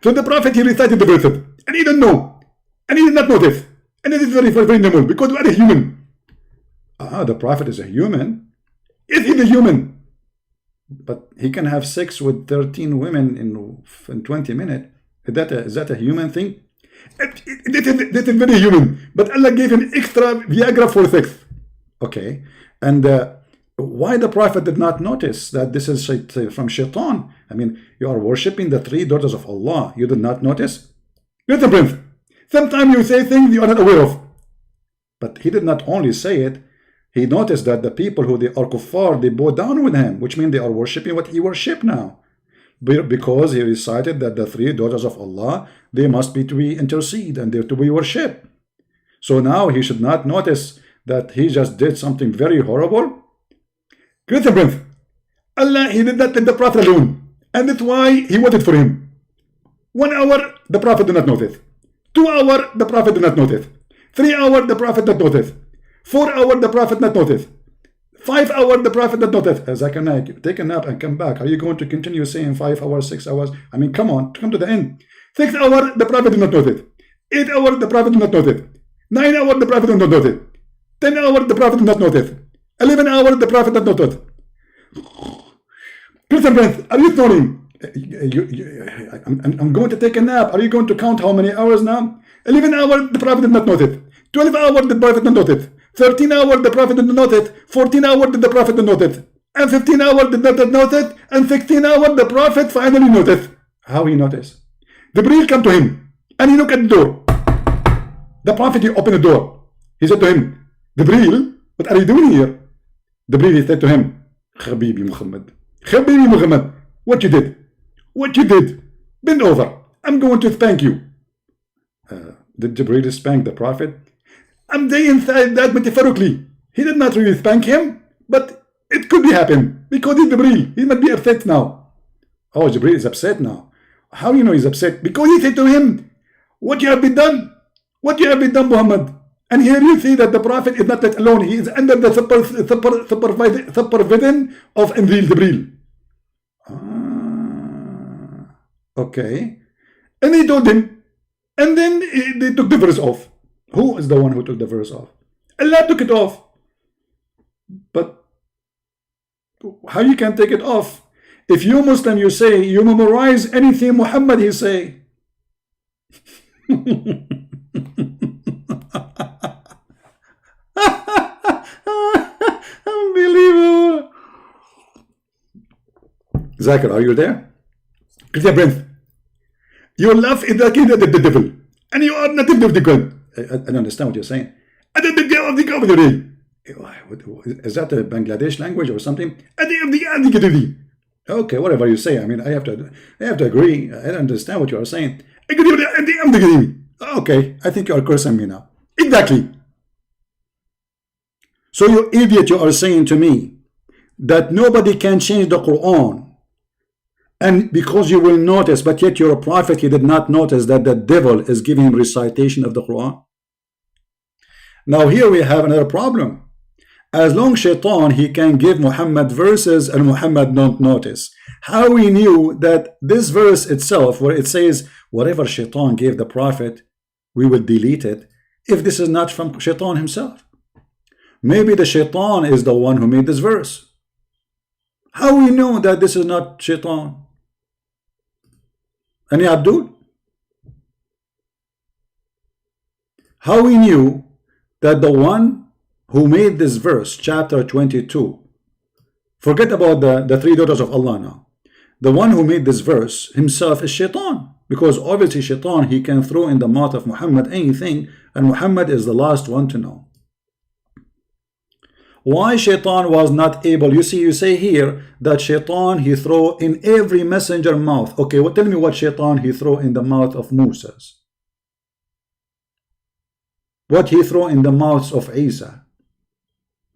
So the Prophet, he recited the verses, and he didn't know, and he did not notice. And it is very, very normal because we are a human. Ah, the Prophet is a human. Is he the human? But he can have sex with 13 women in 20 minutes. Is that a human thing? This is very human. But Allah gave him extra Viagra for sex. Okay. And why the Prophet did not notice that this is from Shaitan? I mean, you are worshipping the 3 daughters of Allah. You did not notice? Listen, Prince. Sometimes you say things you are not aware of. But he did not only say it. He noticed that the people who they are kuffar, they bow down with him, which means they are worshipping what he worshipped now. Because he recited that the 3 daughters of Allah, they must be to be intercede and they're to be worshipped. So now he should not notice that he just did something very horrible. Listen, Prince. Allah, he did not let the Prophet alone. And that's why he waited for him. 1 hour, the Prophet did not notice. 2 hours, the Prophet did not notice. 3 hours, the Prophet did not notice. 4 hours, the Prophet did not notice. 5 hours, the Prophet did not notice. Zakir, take a nap and come back. Are you going to continue saying 5 hours, 6 hours? I mean, come on, come to the end. 6 hours, the Prophet did not notice. 8 hours, the Prophet did not notice. 9 hours, the Prophet did not notice. 10 hours, the Prophet did not notice. 11 hours, the Prophet did not notice. Listen, friends, are you snoring? I'm going to take a nap. Are you going to count how many hours now? 11 hours, the Prophet did not notice. 12 hours, the Prophet did not notice. 13 hours, the Prophet did not notice. 14 hours, did the Prophet did not notice. And 15 hours, did not notice. And 16 hours, the Prophet finally noticed. How he noticed? Jibreel come to him, and he looked at the door. The Prophet, he opened the door. He said to him, Jibreel, what are you doing here? Jibreel, he said to him, Habibi Muhammad. Habibi Muhammad, what you did? What you did? Bend over. I'm going to spank you. Did Jibreel spank the Prophet? I'm saying inside that metaphorically. He did not really spank him, but it could be happen because he's Jibreel. He might be upset now. Oh, Jibreel is upset now. How you know he's upset? Because he said to him, what you have been done? What you have been done, Muhammad? And here you see that the Prophet is not let alone. He is under the supervision of Jibreel. Okay. And he told him. And then they took the verse off. Who is the one who took the verse off? Allah took it off. But how you can take it off? If you Muslim, you say, you memorize anything Muhammad he say. Unbelievable. Zakir, are you there? Christian Prince, your love is like the devil, and you are native of the God. I don't understand what you're saying. Is that a Bangladesh language or something? Okay, whatever you say. I mean, I have to agree. I don't understand what you are saying. Okay, I think you are cursing me now. Exactly. So you idiot, you are saying to me that nobody can change the Quran. And because you will notice, but yet you're a prophet, he did not notice that the devil is giving him recitation of the Quran. Now here we have another problem. As long Shaitan, he can give Muhammad verses and Muhammad don't notice. How we knew that this verse itself, where it says, whatever Shaitan gave the prophet, we will delete it, if this is not from Shaitan himself. Maybe the Shaitan is the one who made this verse. How we know that this is not Shaitan? Any Abdul? How we knew that the one who made this verse, chapter 22, forget about the 3 daughters of Allah now. The one who made this verse himself is Shaitan. Because obviously Shaitan, he can throw in the mouth of Muhammad anything, and Muhammad is the last one to know. Why Shaitan was not able? You see, you say here that Shaitan he throw in every messenger mouth. Okay, well, tell me what Shaitan he throw in the mouth of Moses. What he throw in the mouths of Isa.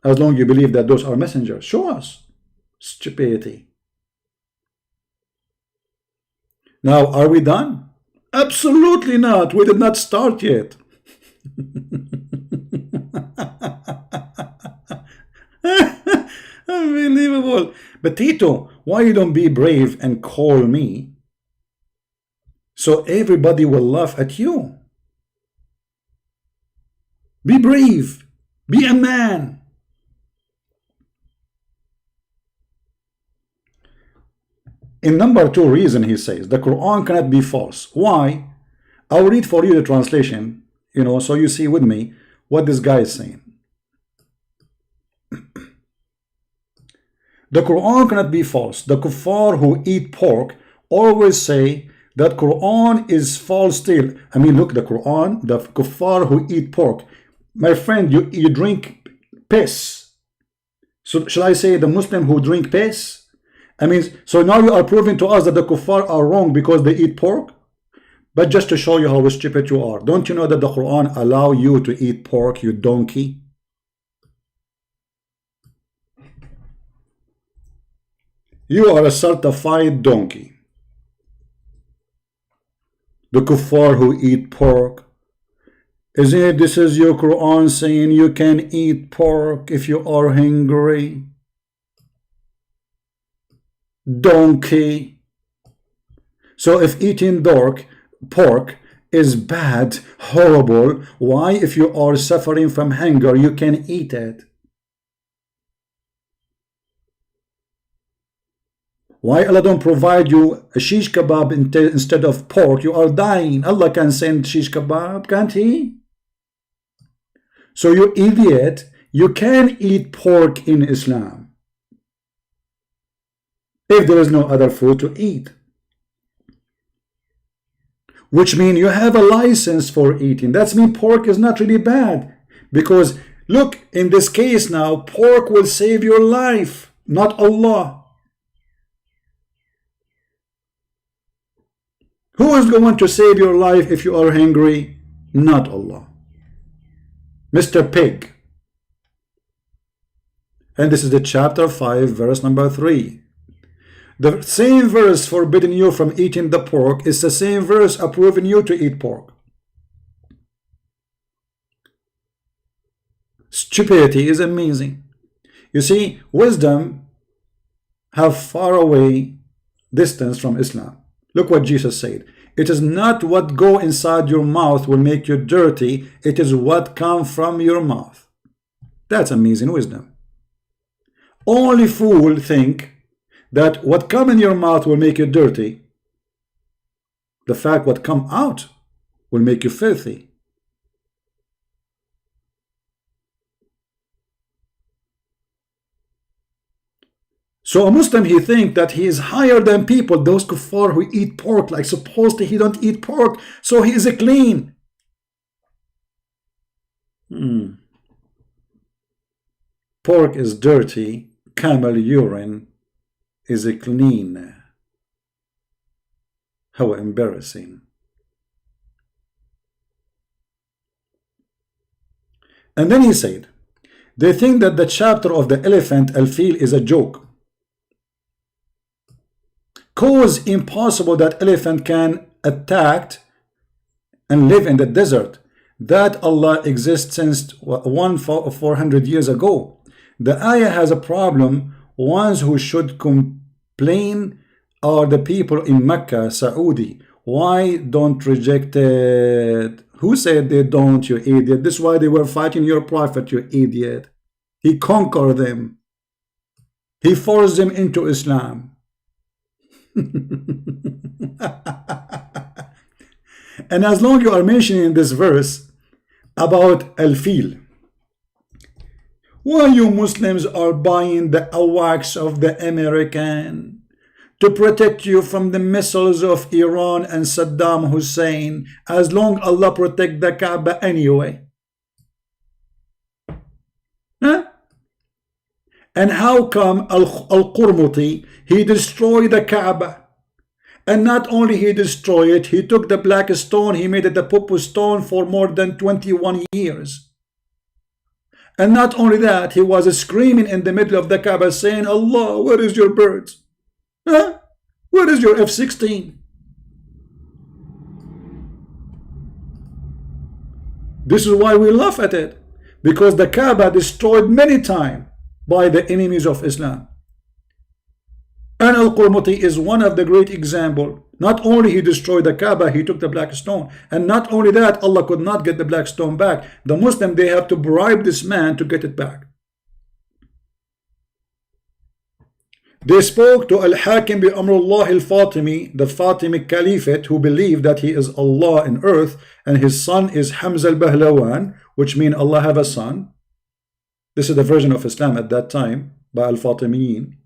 As long as you believe that those are messengers. Show us. Stupidity. Now, are we done? Absolutely not. We did not start yet. Unbelievable. But Tito, why you don't be brave and call me so everybody will laugh at you? Be brave. Be a man. In number 2 reason, he says, the Quran cannot be false. Why? I'll read for you the translation, so you see with me what this guy is saying. The Quran cannot be false. The kuffar who eat pork always say that Quran is false still. I mean, look, the Quran, the kuffar who eat pork. My friend, you drink piss. So shall I say the Muslim who drink piss? I mean, so now you are proving to us that the kuffar are wrong because they eat pork? But just to show you how stupid you are, don't you know that the Quran allow you to eat pork, you donkey? You are a certified donkey. The kuffar who eat pork. Isn't it this is your Quran saying you can eat pork if you are hungry? Donkey. So if eating pork is bad, horrible, why if you are suffering from hunger you can eat it? Why Allah don't provide you a shish kebab instead of pork? You are dying. Allah can send shish kebab, can't he? So you idiot, you can eat pork in Islam if there is no other food to eat. Which means you have a license for eating. That means pork is not really bad. Because look, in this case now, pork will save your life, not Allah. Who is going to save your life if you are hungry? Not Allah. Mr. Pig. And this is the chapter 5, verse number 3. The same verse forbidding you from eating the pork is the same verse approving you to eat pork. Stupidity is amazing. You see, wisdom have far away distance from Islam. Look what Jesus said. It is not what go inside your mouth will make you dirty. It is what come from your mouth. That's amazing wisdom. Only fool think that what come in your mouth will make you dirty. The fact what come out will make you filthy. So a Muslim, he think that he is higher than people, those kuffar who eat pork, like supposedly he don't eat pork, so he is a clean. Pork is dirty, camel urine is a clean. How embarrassing. And then he said, they think that the chapter of the elephant, al-fil, is a joke. Cause impossible that elephant can attack and live in the desert. That Allah exists since 400 years ago. The ayah has a problem. Ones who should complain are the people in Mecca, Saudi. Why don't reject it? Who said they don't, you idiot? This is why they were fighting your prophet, you idiot. He conquered them. He forced them into Islam. And as long you are mentioning this verse about al-fil, why you Muslims are buying the awacs of the American? to protect you from the missiles of Iran and Saddam Hussein, as long Allah protect the Kaaba anyway. Huh? And how come Al-Qurmuti, he destroyed the Kaaba? And not only he destroyed it, he took the black stone, he made it the Popo stone for more than 21 years. And not only that, he was screaming in the middle of the Kaaba saying, Allah, where is your birds? Huh? Where is your F-16? This is why we laugh at it. Because the Kaaba destroyed many times by the enemies of Islam. And Al-Qurmuti is one of the great examples. Not only he destroyed the Kaaba, he took the black stone. And not only that, Allah could not get the black stone back. The Muslim, they have to bribe this man to get it back. They spoke to Al-Hakim bi Amrullah al-Fatimi, the Fatimi Caliphate, who believed that he is Allah in earth, and his son is Hamza al-Bahlawan, which means Allah have a son. This is the version of Islam at that time by Al-Fatimiyin.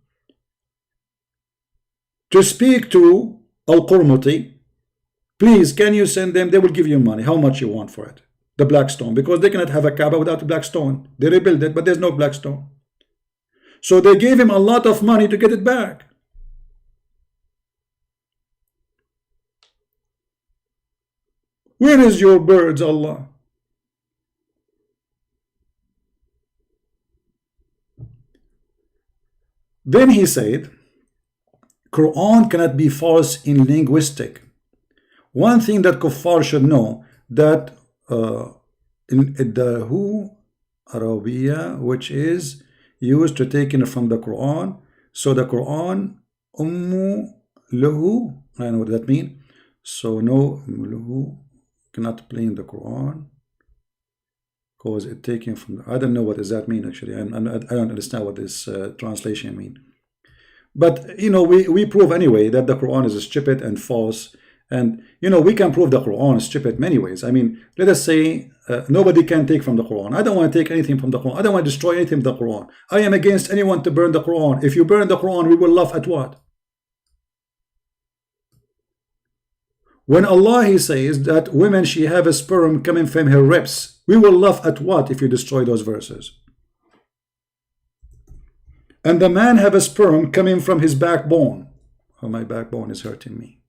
To speak to Al-Qurmuti, please, can you send them? They will give you money. How much you want for it? The black stone, because they cannot have a Kaaba without a black stone. They rebuild it, but there's no black stone. So they gave him a lot of money to get it back. Where is your birds, Allah? Then he said, Quran cannot be false in linguistic. One thing that kuffar should know, that in the Arabiya, which is used to take in from the Quran, so the Quran ummu lahu, I know what that means. So no, lahu cannot play in the Quran because it taken from. I don't know what does that mean actually. I don't understand what this translation mean. But you know, we prove anyway that the Quran is stupid and false, and you know, we can prove the Quran is stupid many ways. I mean, let us say nobody can take from the Quran. I don't want to take anything from the Quran. I don't want to destroy anything from the Quran. I am against anyone to burn the Quran. If you burn the Quran, we will laugh at what? When Allah he says that women she have a sperm coming from her ribs, we will laugh at what if you destroy those verses? And the man have a sperm coming from his backbone. Oh, my backbone is hurting me.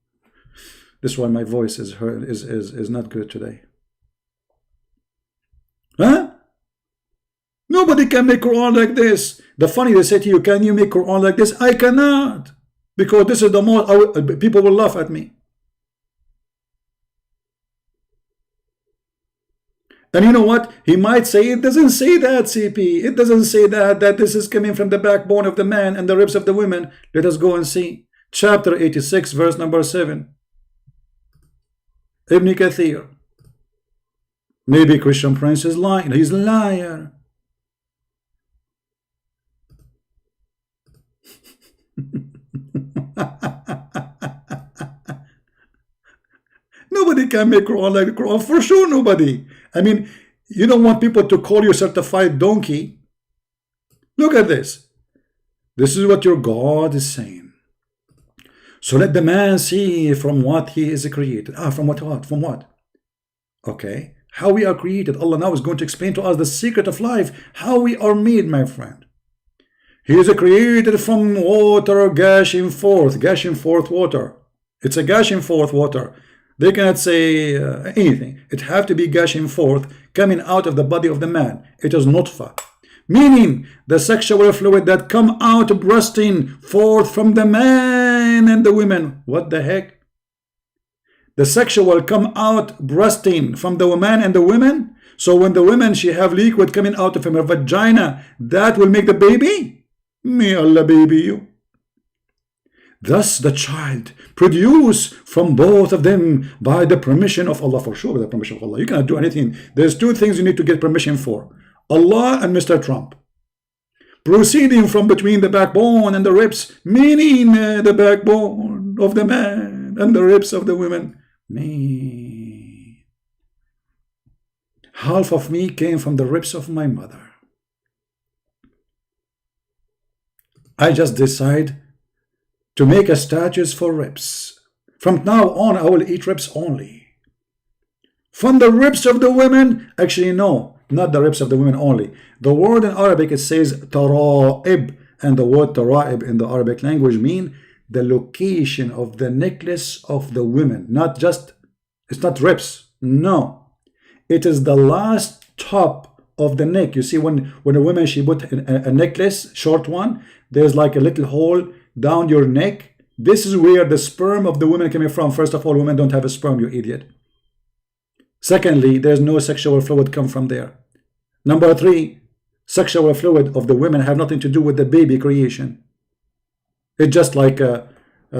This is why my voice is not good today. Huh? Nobody can make Quran like this. The funny, they say to you, can you make Quran like this? I cannot. Because this is the most, people will laugh at me. And you know what? He might say, it doesn't say that, CP. It doesn't say that this is coming from the backbone of the man and the ribs of the women. Let us go and see. Chapter 86, verse number 7. Ibn Kathir. Maybe Christian Prince is lying. He's a liar. Nobody can make Quran like the Quran. For sure, nobody. I mean, you don't want people to call you certified donkey. Look at this. This is what your God is saying. So let the man see from what he is created. From what? From what? Okay. How we are created. Allah now is going to explain to us the secret of life. How we are made, my friend. He is created from water gushing forth water. It's a gushing forth water. They cannot say anything. It have to be gushing forth, coming out of the body of the man. It is nutfa, meaning the sexual fluid that come out bursting forth from the man and the women. What the heck? The sexual come out bursting from the man and the women. So when the woman she have liquid coming out of her vagina, that will make the baby. May Allah baby you. Thus the child produce from both of them by the permission of Allah. For sure, by the permission of Allah. You cannot do anything. There's two things you need to get permission for. Allah and Mr. Trump. Proceeding from between the backbone and the ribs, meaning the backbone of the man and the ribs of the women. Me. Half of me came from the ribs of my mother. I just decide to make a status for ribs. From now on, I will eat ribs only. From the ribs of the women, actually no, not the ribs of the women only. The word in Arabic, it says tara'ib, and the word tara'ib in the Arabic language mean the location of the necklace of the women. Not just, it's not ribs, no. It is the last top of the neck. You see, when a woman, she put a necklace, short one, there's like a little hole down your neck. This is where the sperm of the woman coming from. First of all, women don't have a sperm, you idiot. Secondly, there's no sexual fluid come from there. Number three, sexual fluid of the women have nothing to do with the baby creation. It's just like what I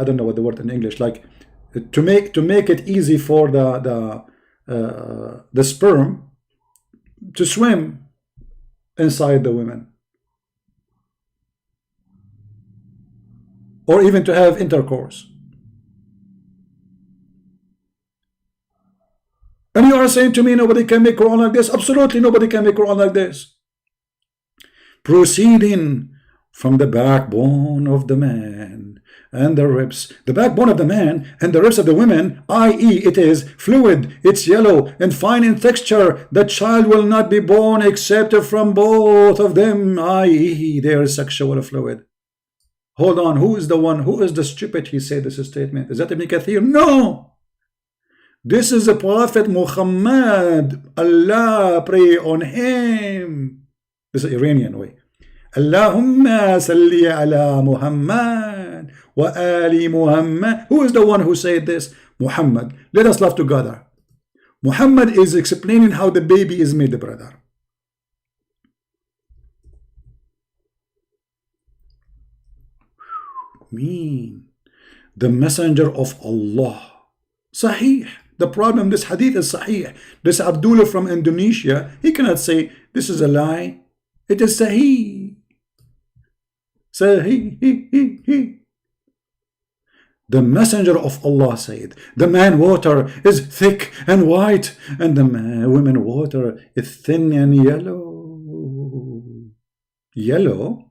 don't know what the word in English, like to make it easy for the sperm to swim inside the women, or even to have intercourse. And you are saying to me nobody can make Quran like this? Absolutely nobody can make Quran like this. Proceeding from the backbone of the man and the ribs. The backbone of the man and the ribs of the women, i.e. it is fluid, it's yellow and fine in texture. The child will not be born except from both of them, i.e. there is sexual fluid. Hold on, who is the one, who is the stupid he said this statement? Is that Ibn Kathir? No! This is the Prophet Muhammad. Allah, pray on him. This is Iranian way. Allahumma salli ala Muhammad wa ali Muhammad. Who is the one who said this? Muhammad. Let us love together. Muhammad is explaining how the baby is made, brother. Mean. The messenger of Allah. Sahih. The problem, this hadith is sahih. This Abdullah from Indonesia, he cannot say this is a lie. It is sahih. Sahih. The messenger of Allah said, the man water is thick and white, and the women water is thin and yellow. Yellow?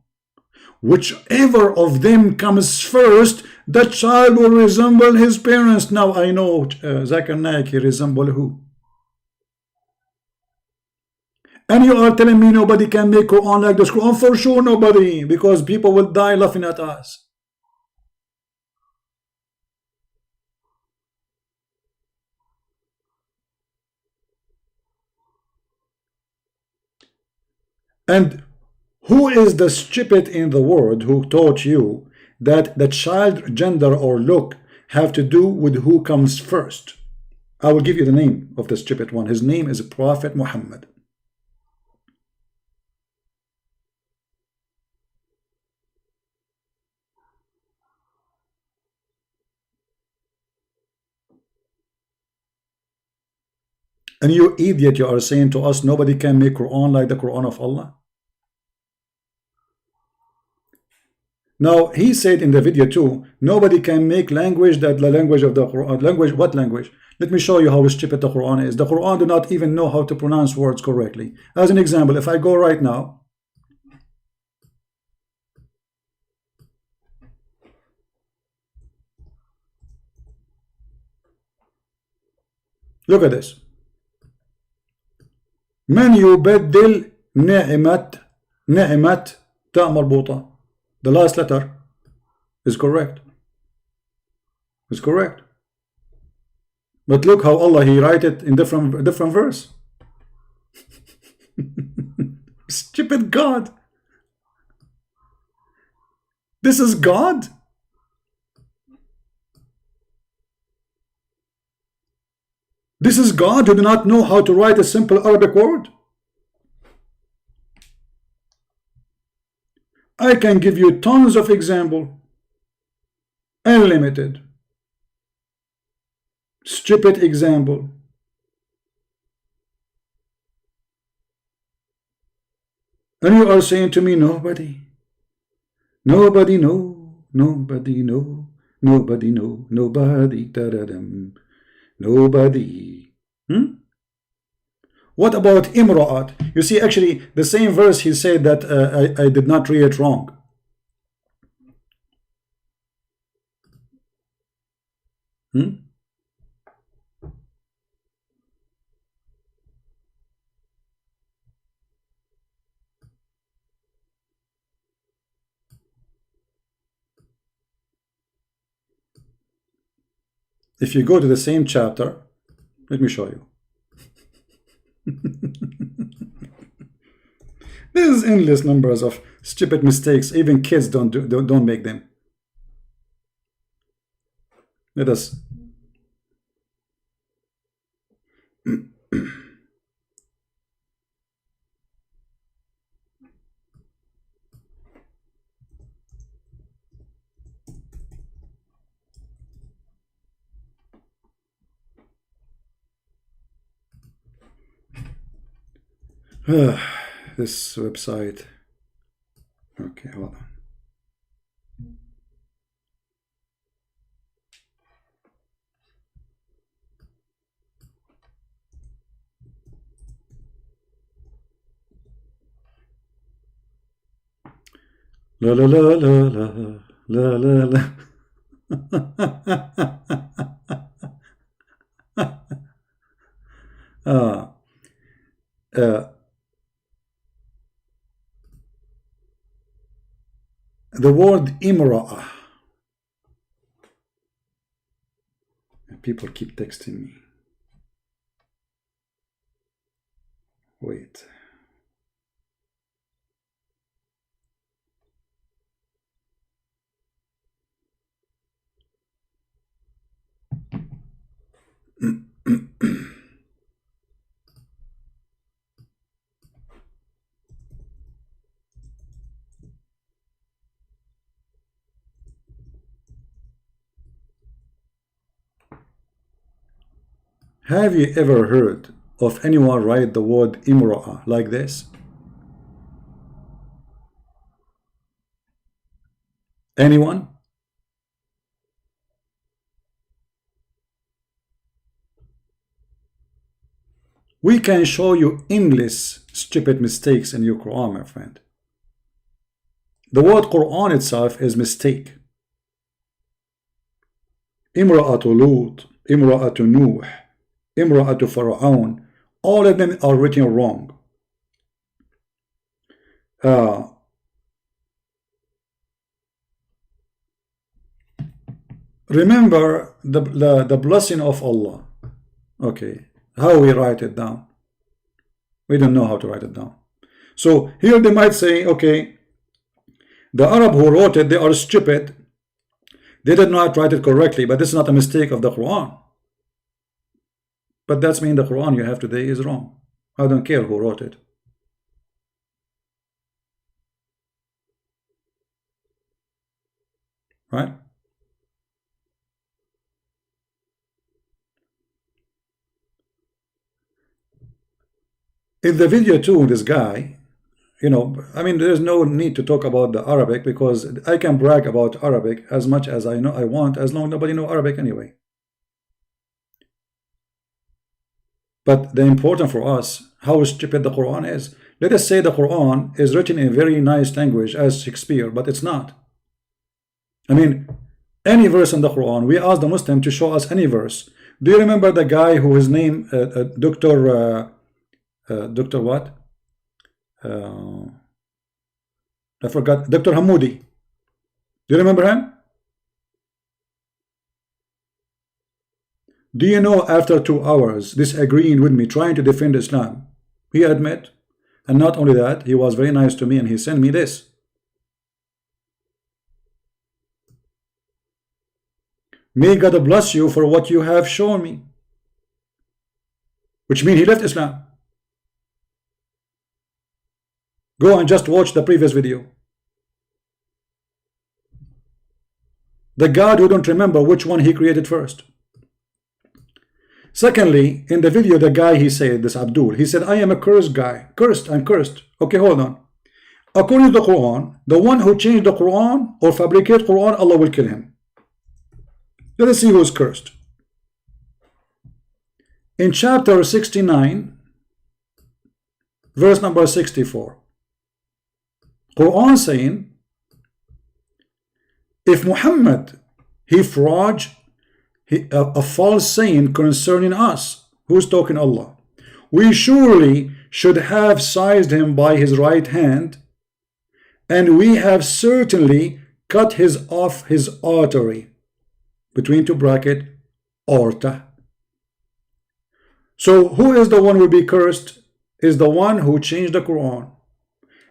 Whichever of them comes first, the child will resemble his parents. Now I know Zakir Naik, he resemble who? And you are telling me nobody can make Quran like this? Quran for sure nobody, because people will die laughing at us. And who is the stupid in the world who taught you that the child gender or look have to do with who comes first? I will give you the name of the stupid one. His name is Prophet Muhammad. And you idiot, you are saying to us nobody can make Quran like the Quran of Allah? Now, he said in the video too, nobody can make language that the language of the Quran. Language, what language? Let me show you how stupid the Quran is. The Quran do not even know how to pronounce words correctly. As an example, if I go right now, look at this. من يبدل نعمة تاء مربوطة. The last letter is correct. It's correct. But look how Allah, he write it in different verse. Stupid God. This is God. This is God who do not know how to write a simple Arabic word. I can give you tons of example. Unlimited. Stupid example. And you are saying to me, nobody. Nobody know. Nobody know. Nobody know. Nobody. Da-da-dum. Nobody. What about Imra'at? You see, actually, the same verse he said that I did not read it wrong. If you go to the same chapter, let me show you. There's endless numbers of stupid mistakes. Even kids don't make them. Let us. This website. Okay, hold on. La la la la la la la la. The word imra'ah. People keep texting me. Wait. Have you ever heard of anyone write the word imra'ah like this? Anyone? We can show you endless stupid mistakes in your Quran, my friend. The word Quran itself is mistake. Imra'atu Lut, Imra'atu Nuh, Imra'atu Pharaoh, all of them are written wrong. Remember the blessing of Allah. Okay, how we write it down? We don't know how to write it down. So here they might say, okay, the Arab who wrote it, they are stupid. They did not write it correctly, but this is not a mistake of the Quran. But that's mean the Quran you have today is wrong. I don't care who wrote it. Right? In the video too, this guy, you know, I mean, there's no need to talk about the Arabic because I can brag about Arabic as much as I know I want, as long as nobody knows Arabic anyway. But the important for us, how stupid the Quran is. Let us say the Quran is written in a very nice language as Shakespeare, but it's not. I mean, any verse in the Quran, we ask the Muslim to show us any verse. Do you remember the guy who his name, Dr. what? I forgot. Dr. Hamoudi. Do you remember him? Do you know after 2 hours disagreeing with me, trying to defend Islam, he admit, and not only that, he was very nice to me and he sent me this. May God bless you for what you have shown me. Which means he left Islam. Go and just watch the previous video. The God who don't remember which one he created first. Secondly, in the video, the guy, he said, this Abdul, he said, I am a cursed guy. Cursed and cursed. Okay, hold on. According to the Quran, the one who changed the Quran or fabricate Quran, Allah will kill him. Let us see who is cursed. In chapter 69, verse number 64, Quran saying, if Muhammad, he forged a false saying concerning us. Who's talking? Allah. We surely should have seized him by his right hand, and we have certainly cut his off his artery, between two bracket, aorta. So who is the one who will be cursed? Is the one who changed the Quran.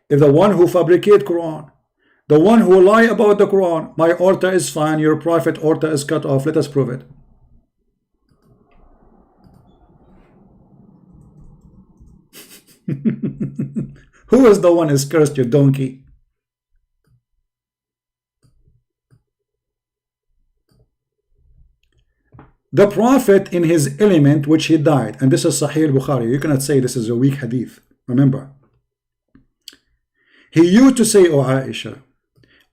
If the one who fabricate Quran, the one who lie about the Quran, my aorta is fine, your prophet aorta is cut off, let us prove it. Who is the one is cursed, you donkey? The prophet in his element which he died, and this is Sahih Bukhari, you cannot say this is a weak hadith, remember. He used to say, "Oh Aisha,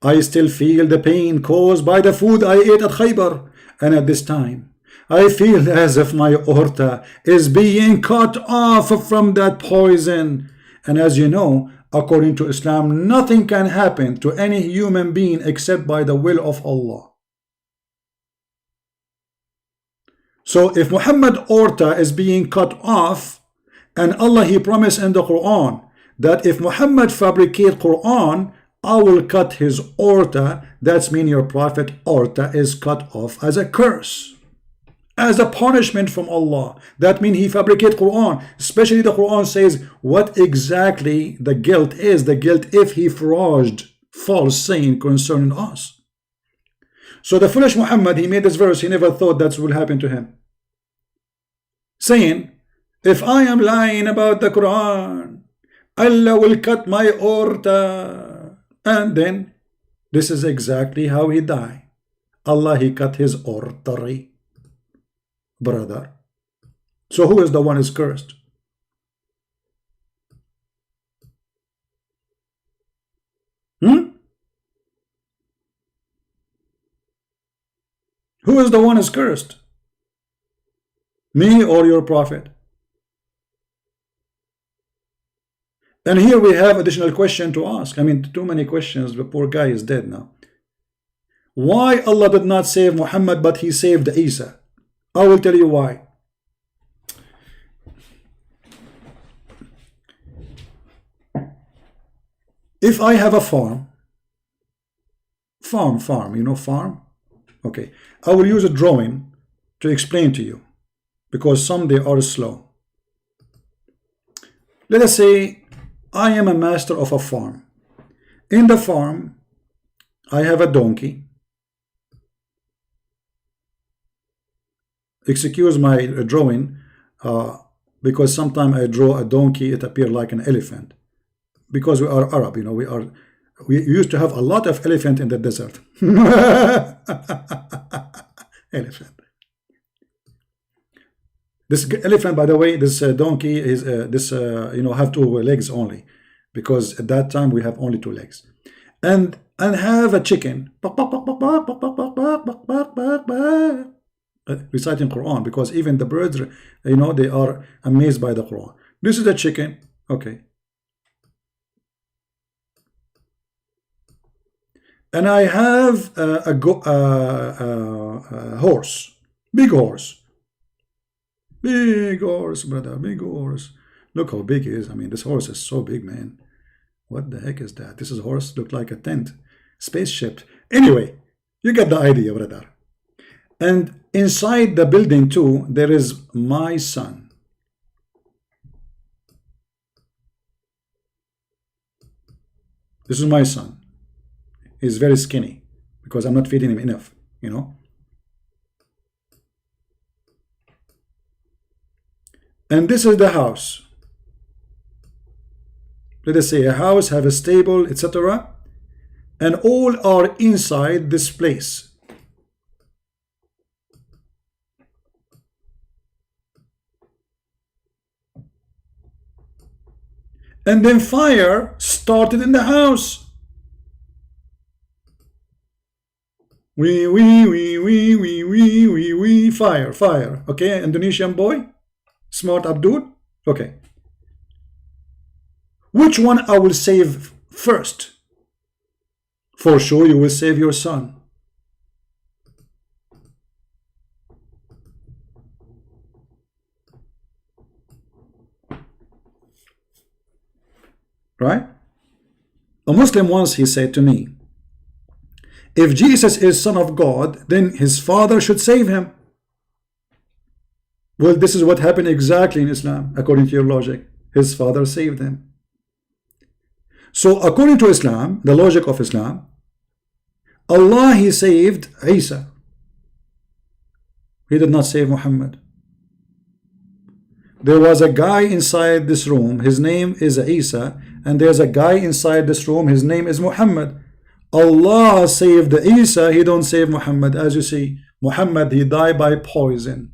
I still feel the pain caused by the food I ate at Khaybar, and at this time I feel as if my aorta is being cut off from that poison." And as you know, according to Islam, nothing can happen to any human being except by the will of Allah. So if Muhammad aorta is being cut off, and Allah he promised in the Quran that if Muhammad fabricate Quran, I will cut his aorta, that's mean your prophet aorta is cut off as a curse, as a punishment from Allah. That means he fabricate Quran. Especially the Quran says what exactly the guilt is. The guilt if he forged false saying concerning us. So the foolish Muhammad, he made this verse, he never thought that will happen to him. Saying, if I am lying about the Quran, Allah will cut my aorta. And then, this is exactly how he died. Allah, he cut his artery. Brother. So who is the one is cursed? Who is the one is cursed? Me or your prophet? And here we have additional question to ask. I mean, too many questions. The poor guy is dead now. Why Allah did not save Muhammad but he saved Isa? I will tell you why. If I have a farm, you know farm? Okay, I will use a drawing to explain to you, because some they are slow. Let us say I am a master of a farm. In the farm, I have a donkey. Excuse my drawing, because sometimes I draw a donkey, it appears like an elephant. Because we are Arab, you know, we used to have a lot of elephant in the desert. Elephant. This elephant, by the way, this donkey is you know, have two legs only, because at that time we have only two legs, and have a chicken reciting Quran, because even the birds, you know, they are amazed by the Quran. This is a chicken, okay. And I have a horse, big horse. Big horse, brother, big horse. Look how big he is. I mean, this horse is so big, man. What the heck is that? This is horse look like a tent, spaceship. Anyway, you get the idea, brother. And inside the building too, there is my son. This is my son. He's very skinny because I'm not feeding him enough, you know. And this is the house. Let us say a house have a stable, etc. And all are inside this place. And then fire started in the house. We, fire. Okay, Indonesian boy, smart Abdul. Okay. Which one I will save first? For sure you will save your son. right? A Muslim once, he said to me, if Jesus is Son of God, then his father should save him. Well, this is what happened exactly in Islam, according to your logic. His father saved him. So according to Islam, the logic of Islam, Allah, he saved Isa. He did not save Muhammad. There was a guy inside this room, his name is Isa, and there's a guy inside this room, his name is Muhammad. Allah saved Isa, he don't save Muhammad. As you see, Muhammad, he died by poison.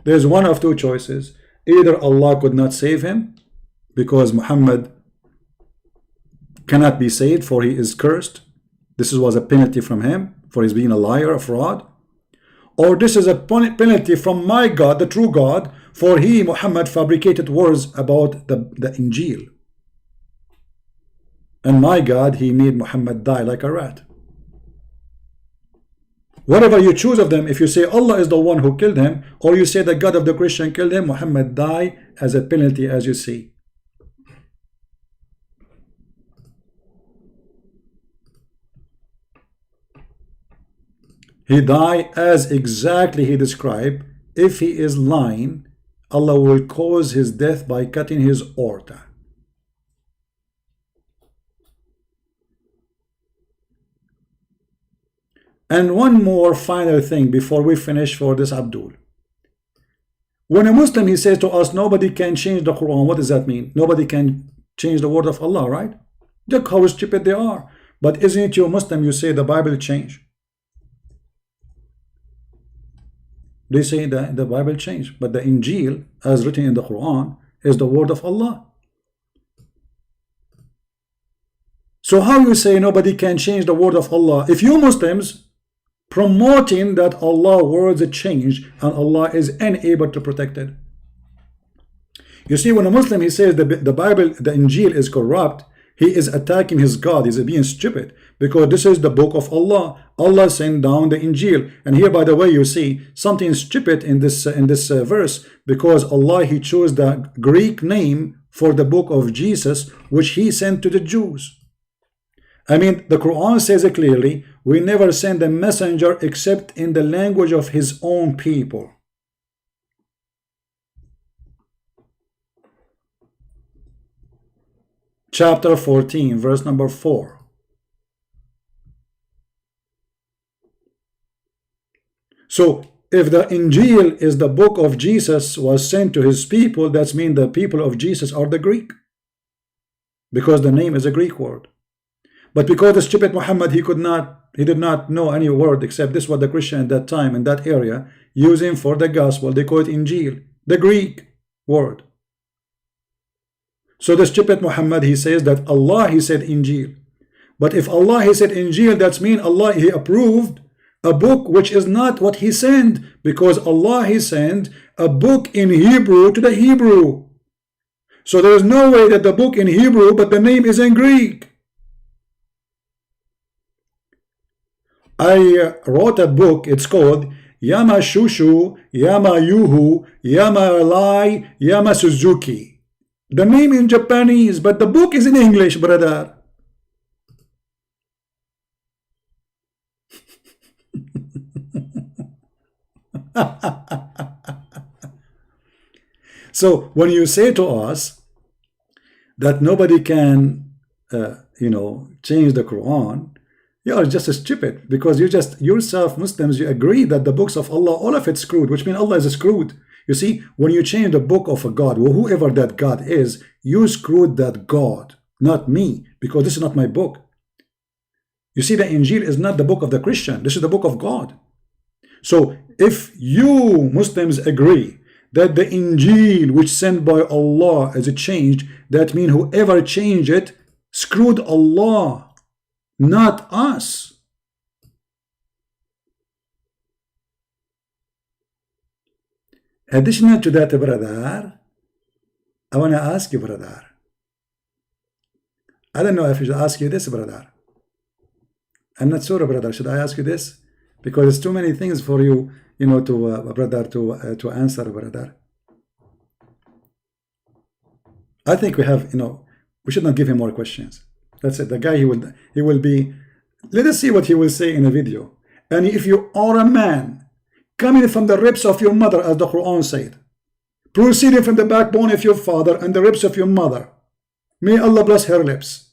There's one of two choices. Either Allah could not save him because Muhammad cannot be saved, for he is cursed. This was a penalty from him for his being a liar, a fraud. Or this is a penalty from my God, the true God, for he, Muhammad, fabricated words about the Injil. And my God, he made Muhammad die like a rat. Whatever you choose of them, if you say Allah is the one who killed him, or you say the God of the Christian killed him, Muhammad died as a penalty, as you see. He died as exactly he described. If he is lying, Allah will cause his death by cutting his aorta. And one more final thing before we finish for this Abdul. When a Muslim, he says to us, nobody can change the Quran. What does that mean? Nobody can change the word of Allah, right? Look how stupid they are. But isn't it you, Muslim, you say the Bible changed? They say that the Bible changed, but the Injil, as written in the Quran, is the word of Allah. So how you say nobody can change the word of Allah? If you Muslims promoting that Allah words change and Allah is unable to protect it. You see, when a Muslim, he says the Bible, the Injil is corrupt, he is attacking his God. He's being stupid, because this is the book of Allah. Allah sent down the Injil. And here, by the way, you see something stupid in this verse, because Allah, he chose the Greek name for the book of Jesus, which he sent to the Jews. I mean, the Quran says it clearly, we never send a messenger except in the language of his own people. Chapter 14, verse number 4. So, if the Injil is the book of Jesus was sent to his people, that means the people of Jesus are the Greek, because the name is a Greek word. But because the stupid Muhammad, he did not know any word except this what the Christian at that time in that area using for the gospel. They call it Injil, the Greek word. So the stupid Muhammad, he says that Allah, he said Injil. But if Allah, he said Injil, that means Allah, he approved a book which is not what he sent, because Allah, he sent a book in Hebrew to the Hebrew. So there is no way that the book in Hebrew, but the name is in Greek. I wrote a book, it's called Yama Shushu, Yama Yuhu, Yama Lai, Yama Suzuki. The name in Japanese, but the book is in English, brother. So when you say to us that nobody can, change the Quran, you are just stupid, because you just yourself, Muslims, you agree that the books of Allah, all of it's screwed, which means Allah is screwed. You see, when you change the book of a God, or whoever that God is, you screwed that God, not me, because this is not my book. You see, the Injil is not the book of the Christian. This is the book of God. So if you Muslims agree that the Injil which sent by Allah is changed, that means whoever changed it screwed Allah, not us. Additional to that, brother, I want to ask you, brother. I don't know if I should ask you this, brother. I'm not sure, brother. Should I ask you this? Because it's too many things for you, brother, to answer, brother. I think we have, we should not give him more questions. That's it. The guy, he will be, let us see what he will say in a video. And if you are a man coming from the ribs of your mother, as the Quran said, proceeding from the backbone of your father and the ribs of your mother, may Allah bless her lips.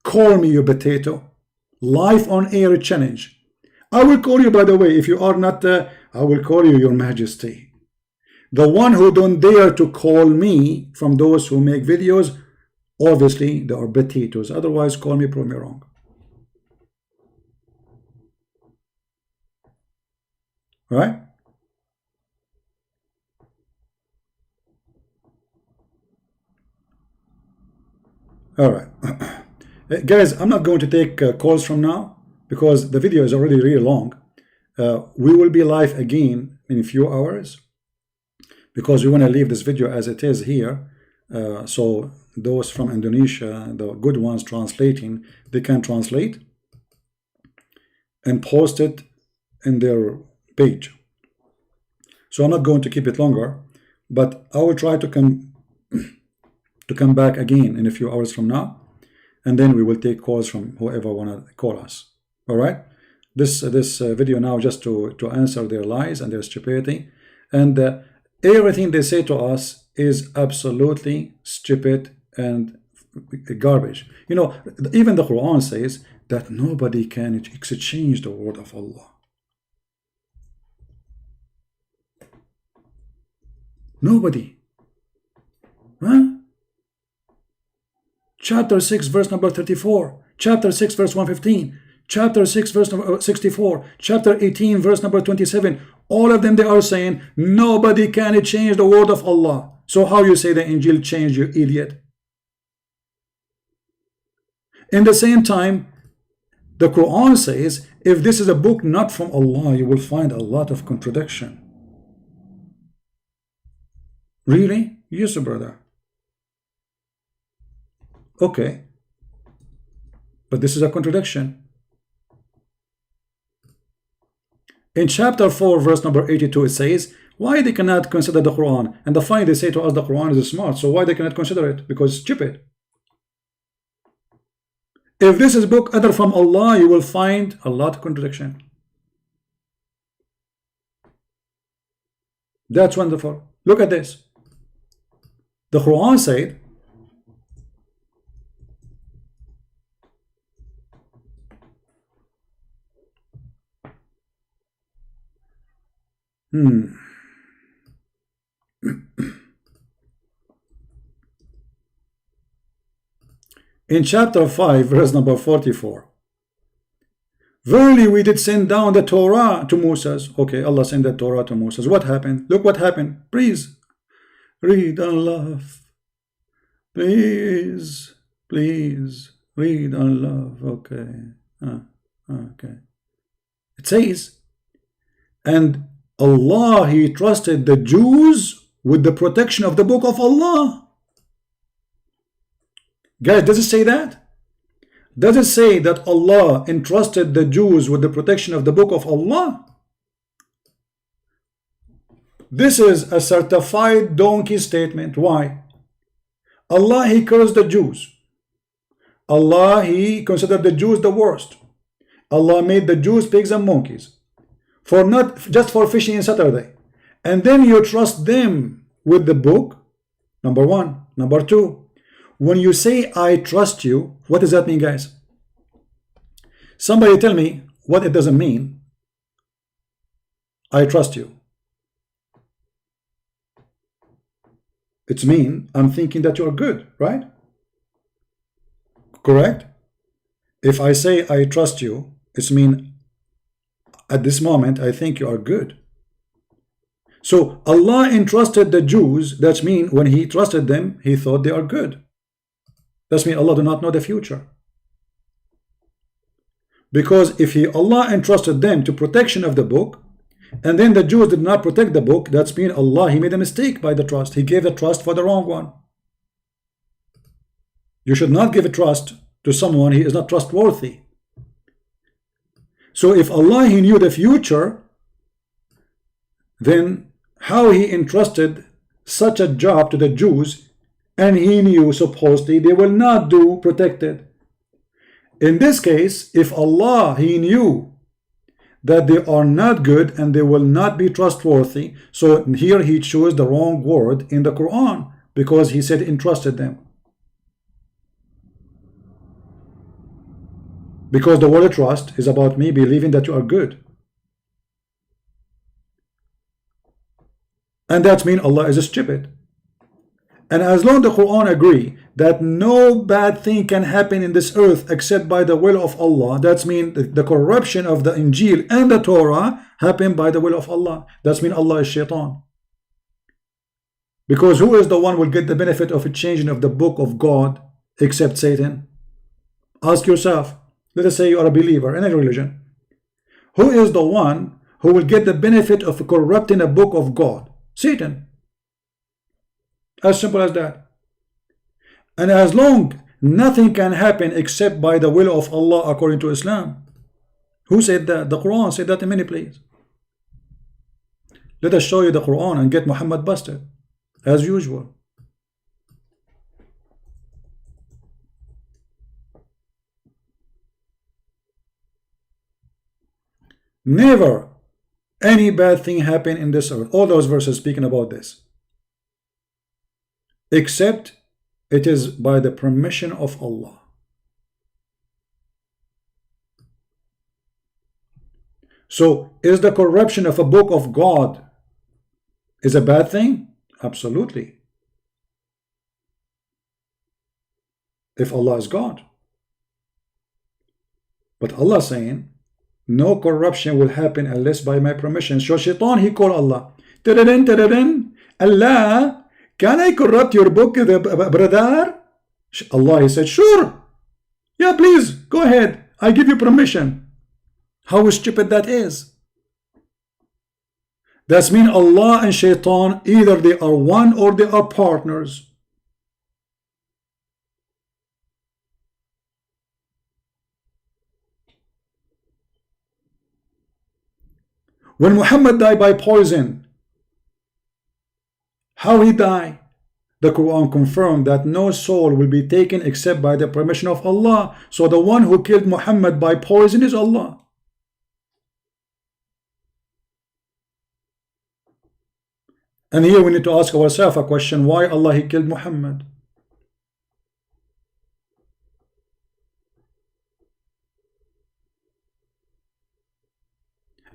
Call me, you potato. Life on air challenge. I will call you, by the way, if you are not, I will call you your majesty. The one who don't dare to call me from those who make videos, obviously they are potatoes. Otherwise, call me, prove me wrong. Right? All right. Guys, I'm not going to take calls from now because the video is already really long. We will be live again in a few hours because we want to leave this video as it is here. So those from Indonesia, the good ones translating, they can translate and post it in their page. So I'm not going to keep it longer, but I will try to come back again in a few hours from now, and then we will take calls from whoever want to call us. All right, this video now just to answer their lies and their stupidity, and everything they say to us is absolutely stupid and garbage. Even the Quran says that nobody can exchange the word of Allah. Nobody. Huh? Chapter 6 verse number 34, chapter 6 verse 115, chapter 6 verse number 64, chapter 18 verse number 27. All of them, they are saying nobody can change the word of Allah. So how you say the Injil changed, you idiot? In the same time, the Quran says if this is a book not from Allah, you will find a lot of contradiction. Really? Yes, brother. Okay, but this is a contradiction. In chapter 4 verse number 82 it says why they cannot consider the Quran, and the funny, they say to us the Quran is smart, so why they cannot consider it? Because it's stupid. If this is book other from Allah, you will find a lot of contradiction. That's wonderful. Look at this. The Quran said in chapter 5 verse number 44, verily we did send down the Torah to Moses. Okay, Allah sent the Torah to Moses. What happened? Look what happened. Please read and laugh. Please read and laugh. Okay. Okay. It says, and Allah, He trusted the Jews with the protection of the book of Allah. Guys, does it say that? Does it say that Allah entrusted the Jews with the protection of the book of Allah? This is a certified donkey statement. Why? Allah, He cursed the Jews. Allah, He considered the Jews the worst. Allah made the Jews pigs and monkeys. For not just for fishing on Saturday. And then you trust them with the book. Number one. Number two, when you say I trust you, what does that mean, guys? Somebody tell me what it doesn't mean. I trust you. It's mean I'm thinking that you are good, right? Correct? If I say I trust you, it's mean at this moment I think you are good. So Allah entrusted the Jews. That means when He trusted them, He thought they are good. That means Allah do not know the future. Because if Allah entrusted them to protection of the book, and then the Jews did not protect the book, that's mean Allah, He made a mistake by the trust. He gave the trust for the wrong one. You should not give a trust to someone He is not trustworthy. So if Allah, He knew the future, then how He entrusted such a job to the Jews and he knew supposedly they will not do protected. In this case, if Allah, he knew that they are not good and they will not be trustworthy, so here he chose the wrong word in the Quran because he said entrusted them. Because the word trust is about me believing that you are good. And that means Allah is stupid. And as long as the Quran agree that no bad thing can happen in this earth except by the will of Allah, that means the corruption of the Injil and the Torah happened by the will of Allah. That means Allah is shaitan. Because who is the one who will get the benefit of a changing of the book of God except Satan? Ask yourself. Let us say you are a believer in any religion. Who is the one who will get the benefit of corrupting a book of God? Satan. As simple as that. And as long nothing can happen except by the will of Allah according to Islam. Who said that? The Quran said that in many places. Let us show you the Quran and get Muhammad busted as usual. Never any bad thing happen in this earth. All those verses speaking about this. Except it is by the permission of Allah. So is the corruption of a book of God is a bad thing? Absolutely. If Allah is God. But Allah saying no corruption will happen unless by my permission. So shaitan, he called Allah. Allah, can I corrupt your book, brother? Allah, he said, sure. Yeah, please, go ahead. I give you permission. How stupid that is. That means Allah and shaitan, either they are one or they are partners. When Muhammad died by poison, how he died? The Quran confirmed that no soul will be taken except by the permission of Allah. So the one who killed Muhammad by poison is Allah. And here we need to ask ourselves a question: why Allah he killed Muhammad?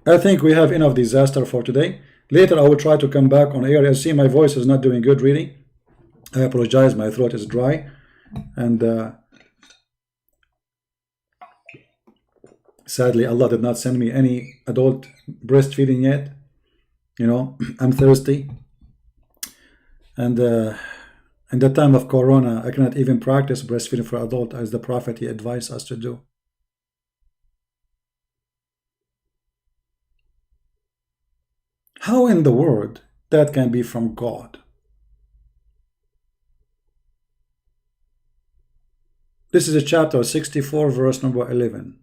I think we have enough disaster for today. Later I will try to come back on air. I see my voice is not doing good really. I apologize, my throat is dry. And sadly Allah did not send me any adult breastfeeding yet. You know, I'm thirsty. And in the time of Corona, I cannot even practice breastfeeding for adult as the Prophet he advised us to do. How in the world that can be from God? This is a chapter 64, verse number 11.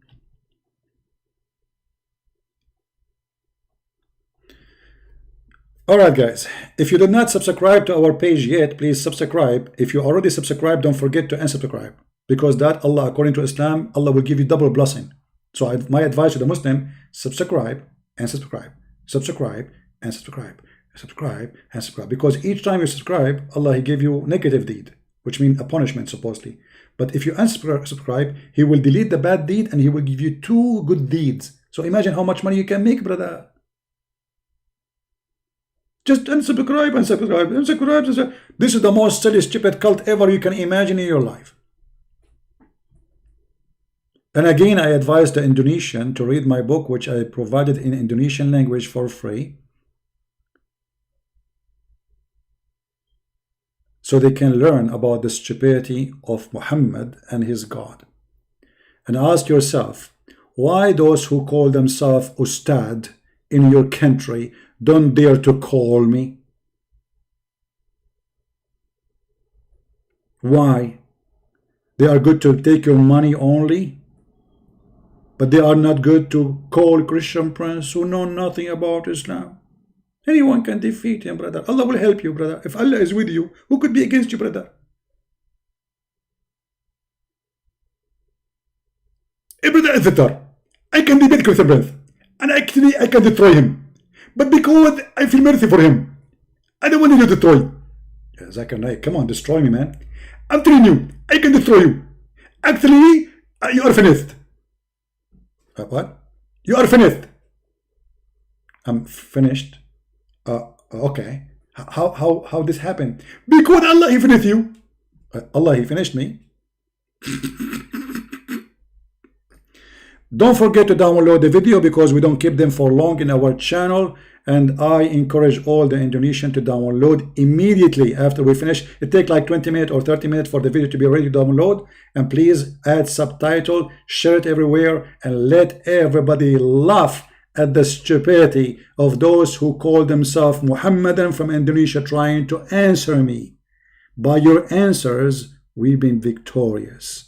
Alright guys, if you did not subscribe to our page yet, please subscribe. If you already subscribed, don't forget to unsubscribe. Because that Allah, according to Islam, Allah will give you double blessing. So my advice to the Muslim, subscribe and subscribe. Subscribe and subscribe. Subscribe and subscribe. Because each time you subscribe, Allah he give you negative deed, which means a punishment supposedly. But if you unsubscribe, he will delete the bad deed and he will give you 2 good deeds. So imagine how much money you can make, brother. Just unsubscribe and subscribe, unsubscribe. This is the most silly, stupid cult ever you can imagine in your life. And again, I advise the Indonesian to read my book, which I provided in Indonesian language for free, so they can learn about the stupidity of Muhammad and his God. And ask yourself, why those who call themselves Ustad in your country don't dare to call me? Why? They are good to take your money only, but they are not good to call Christian prince who know nothing about Islam. Anyone can defeat him, brother. Allah will help you, brother. If Allah is with you, who could be against you, brother? brother is better. I can debate with a breath. And actually, I can destroy him. But because I feel mercy for him, I don't want you to destroy. Zakir Naik, come on, destroy me, man. I'm telling you, I can destroy you. Actually, you are finished. What? You are finished. I'm finished. Okay. How this happened? Because Allah, He finished you. Allah, He finished me. Don't forget to download the video because we don't keep them for long in our channel, and I encourage all the Indonesian to download immediately after we finish. It takes like 20 minutes or 30 minutes for the video to be ready to download, and please add subtitle, share it everywhere, and let everybody laugh at the stupidity of those who call themselves Muhammadan from Indonesia trying to answer me. By your answers, we've been victorious.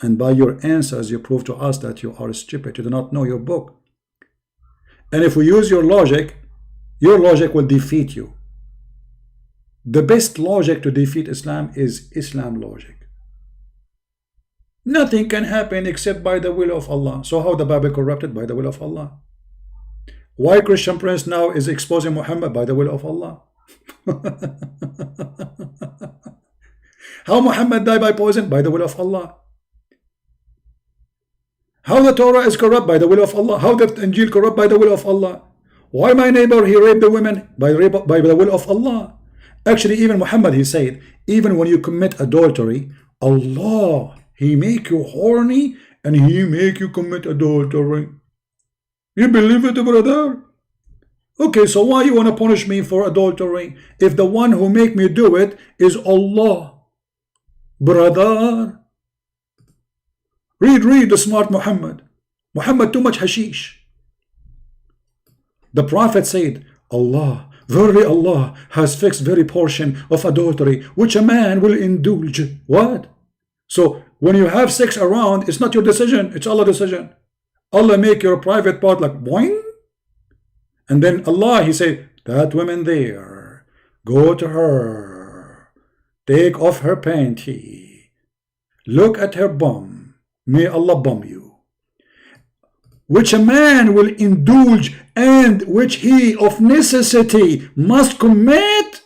And by your answers, you prove to us that you are stupid. You do not know your book. And if we use your logic will defeat you. The best logic to defeat Islam is Islam logic. Nothing can happen except by the will of Allah. So how the Bible corrupted? By the will of Allah. Why Christian Prince now is exposing Muhammad? By the will of Allah. How Muhammad died by poison? By the will of Allah. How the Torah is corrupt? By the will of Allah. How the Injil corrupt? By the will of Allah. Why my neighbor, he raped the women? By the will of Allah. Actually, even Muhammad, he said, even when you commit adultery, Allah, He make you horny and He make you commit adultery. You believe it, brother? Okay, so why you want to punish me for adultery if the one who make me do it is Allah? Brother, read the smart Muhammad. Muhammad too much hashish. The Prophet said, Allah, verily Allah has fixed very portion of adultery which a man will indulge. What? So when you have sex around, it's not your decision, it's Allah's decision. Allah make your private part like boing. And then Allah, He said, that woman there, go to her, take off her panty, look at her bum. May Allah bum you. Which a man will indulge and which he of necessity must commit.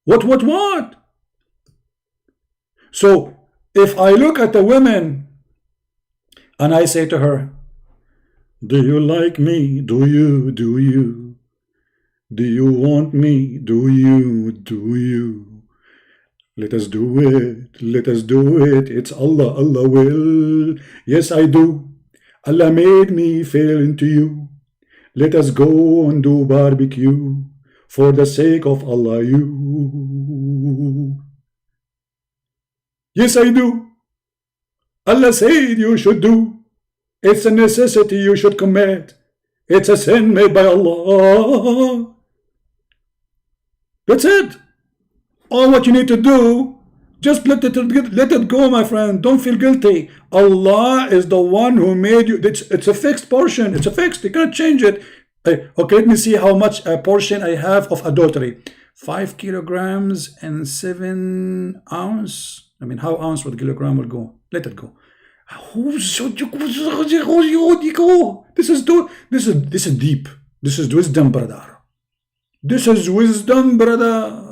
What? So if I look at the woman and I say to her, do you like me? Do you? Do you want me? Do you? Let us do it, it's Allah, Allah will. Yes, I do. Allah made me fall into you. Let us go and do barbecue for the sake of Allah, you. Yes, I do. Allah said you should do. It's a necessity you should commit. It's a sin made by Allah. That's it. All what you need to do, just let it go, my friend. Don't feel guilty. Allah is the one who made you. It's a fixed portion. It's a fixed. You can't change it. Okay, let me see how much a portion I have of adultery. 5 kilograms and 7 ounce. I mean, how ounce would kilogram will go? Let it go. This is deep. This is wisdom, brother. This is wisdom, brother.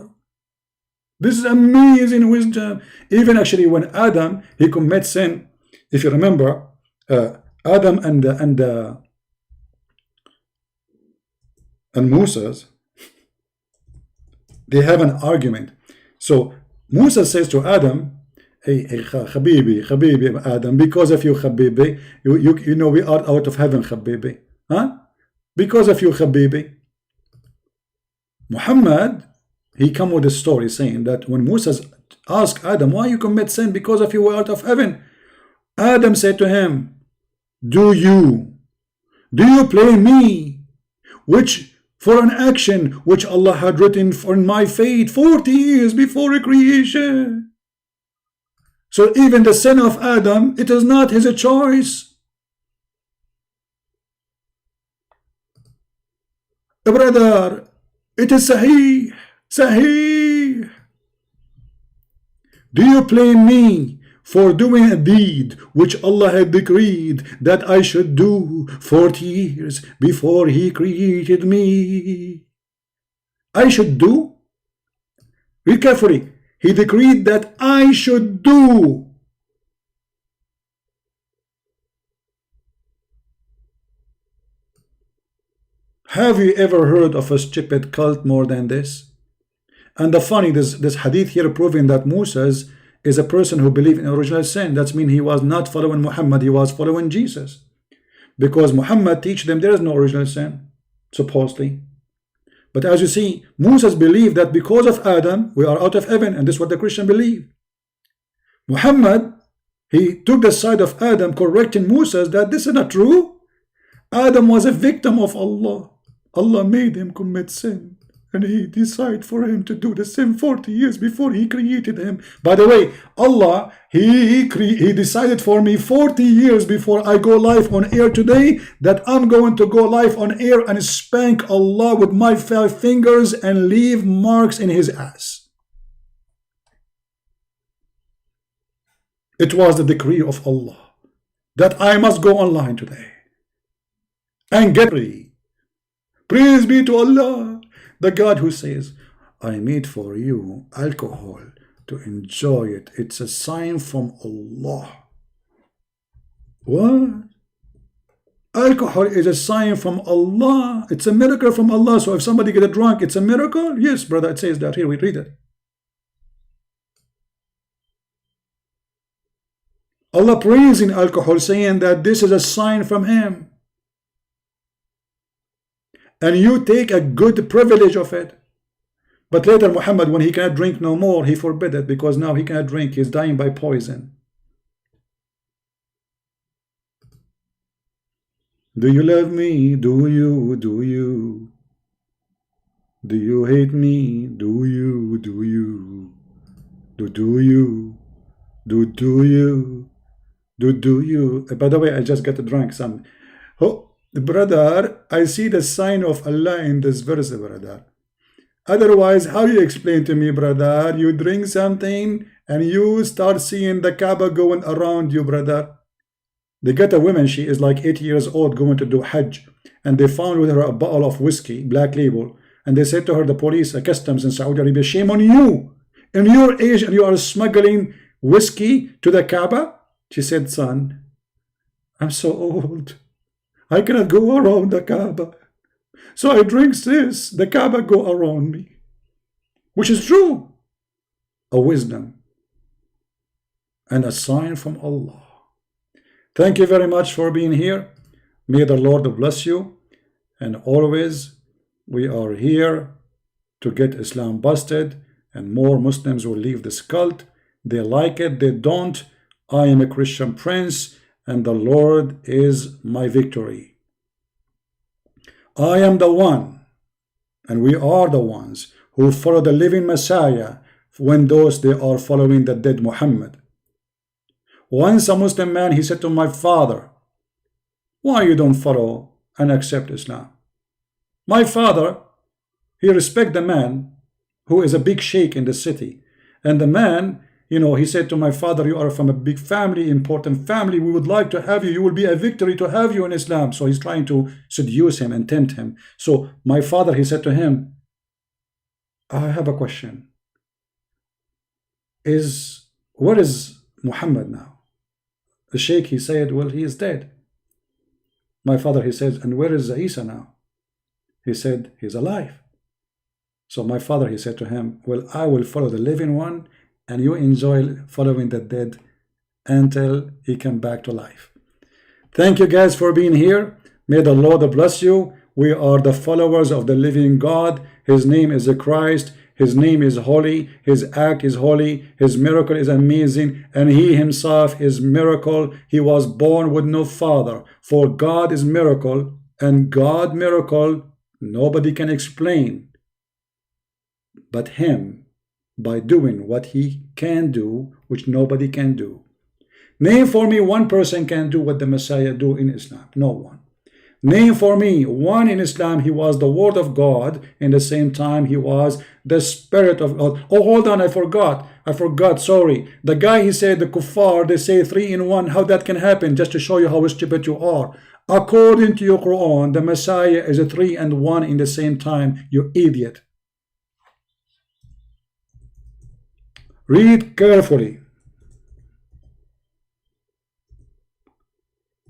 This is amazing wisdom. Even actually when Adam, he commits sin, if you remember, Adam and Moses, they have an argument. So Musa says to Adam, hey Habibi, Adam, because of you, Habibi, you know we are out of heaven, Habibi. Huh? Because of you, Habibi. Muhammad, he come with a story saying that when Musa asked Adam, why you commit sin? Because of you were out of heaven. Adam said to him, do you play me, which for an action which Allah had written for my fate 40 years before creation? So even the sin of Adam, it is not his choice. Brother, it is Sahih. Do you blame me for doing a deed which Allah had decreed that I should do 40 years before He created me. I should do? Read carefully. He decreed that I should do. Have you ever heard of a stupid cult more than this? And the funny, this hadith here proving that Moses is a person who believed in original sin. That means he was not following Muhammad, he was following Jesus. Because Muhammad teach them there is no original sin, supposedly. But as you see, Moses believed that because of Adam, we are out of heaven, and this is what the Christian believe. Muhammad, he took the side of Adam, correcting Moses that this is not true. Adam was a victim of Allah. Allah made him commit sin, and He decided for him to do the sin 40 years before He created him. By the way, Allah, He decided for me 40 years before I go live on air today that I'm going to go live on air and spank Allah with my 5 fingers and leave marks in His ass. It was the decree of Allah that I must go online today and get free. Praise be to Allah, the God who says, I made for you alcohol to enjoy it. It's a sign from Allah. What? Alcohol is a sign from Allah. It's a miracle from Allah. So if somebody get drunk, it's a miracle? Yes, brother, it says that. Here, we read it. Allah praising alcohol, saying that this is a sign from Him. And you take a good privilege of it. But later Muhammad, when he cannot drink no more, he forbid it, because now he cannot drink, he's dying by poison. Do you love me? Do you? Do you? Do you hate me? Do you? Do you? Do you? Do you? Do you? By the way, I just got drunk some. Oh, brother, I see the sign of Allah in this verse, brother. Otherwise, how you explain to me, brother? You drink something and you start seeing the Kaaba going around you, brother. They got a woman, she is like 8 years old, going to do Hajj, and they found with her a bottle of whiskey, black label, and they said to her, the police, customs in Saudi Arabia, shame on you, in your age, and you are smuggling whiskey to the Kaaba. She said, son, I'm so old, I cannot go around the Kaaba, so I drink this, the Kaaba go around me, which is true, a wisdom and a sign from Allah. Thank you very much for being here. May the Lord bless you, and always we are here to get Islam busted, and more Muslims will leave this cult. They like it, they don't. I am a Christian prince, and the Lord is my victory. I am the one, and we are the ones who follow the living Messiah when those they are following the dead Muhammad. Once a Muslim man, he said to my father, why you don't follow and accept Islam? My father, he respect the man who is a big sheikh in the city, and the man, you know, he said to my father, you are from a big family, important family, we would like to have you, you will be a victory to have you in Islam. So he's trying to seduce him and tempt him. So my father, he said to him, I have a question. Where is Muhammad now? The sheikh, he said, well, he is dead. My father, he says, and where is Isa now? He said, he's alive. So my father, he said to him, well, I will follow the living one, and you enjoy following the dead until he come back to life. Thank you guys for being here. May the Lord bless you. We are the followers of the living God. His name is the Christ. His name is holy. His act is holy. His miracle is amazing. And he himself is miracle. He was born with no father. For God is miracle. And God miracle, nobody can explain but him, by doing what he can do, which nobody can do. Name for me one person can do what the Messiah do in Islam. No one. Name for me one in Islam. He was the word of God, and at the same time he was the spirit of God. Oh, hold on, I forgot, sorry. The guy, he said the kuffar, they say three in one. How that can happen? Just to show you how stupid you are. According to your Quran, the Messiah is a three and one in the same time, you idiot. Read carefully.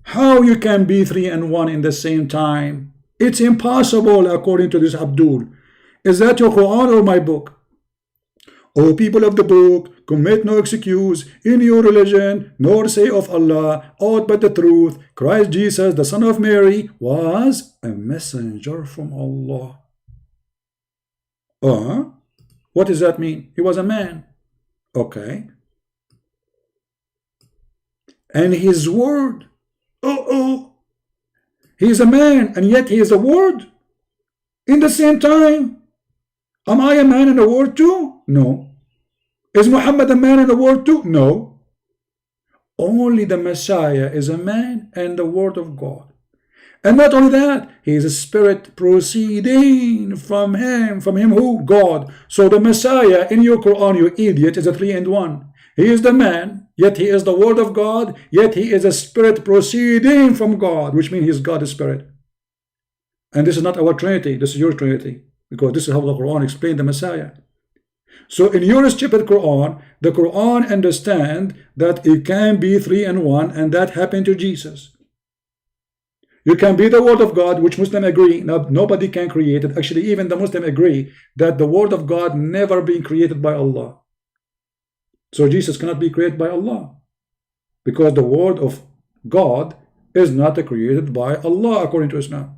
How you can be three and one in the same time? It's impossible according to this Abdul. Is that your Quran or my book? O people of the book, commit no excuse in your religion, nor say of Allah aught but the truth. Christ Jesus, the son of Mary, was a messenger from Allah. What does that mean? He was a man. Okay. And his word. He is a man, and yet he is a word. In the same time. Am I a man and a word too? No. Is Muhammad a man and a word too? No. Only the Messiah is a man and the word of God. And not only that, he is a spirit proceeding from him. From him who? God. So the Messiah in your Quran, you idiot, is a three and one. He is the man, yet he is the word of God, yet he is a spirit proceeding from God, which means he is God's spirit. And this is not our Trinity, this is your Trinity, because this is how the Quran explained the Messiah. So in your stupid Quran, the Quran understand that it can be three and one, and that happened to Jesus. You can be the word of God, which Muslims agree. Now, nobody can create it. Actually, even the Muslims agree that the word of God never been created by Allah. So Jesus cannot be created by Allah, because the word of God is not created by Allah according to Islam.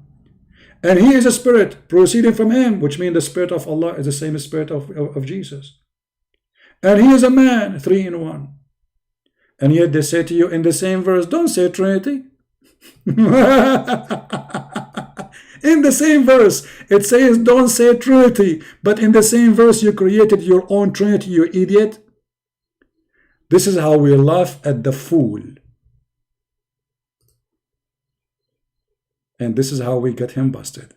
And he is a spirit proceeding from him, which means the spirit of Allah is the same spirit of Jesus. And he is a man, three in one. And yet they say to you in the same verse, don't say Trinity. In the same verse, it says don't say Trinity. But in the same verse, you created your own Trinity, you idiot. This is how we laugh at the fool. And this is how we get him busted.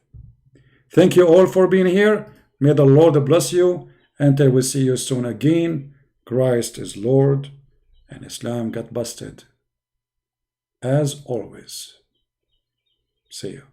Thank you all for being here. May the Lord bless you. And I will see you soon again. Christ is Lord. And Islam got busted. As always. See you.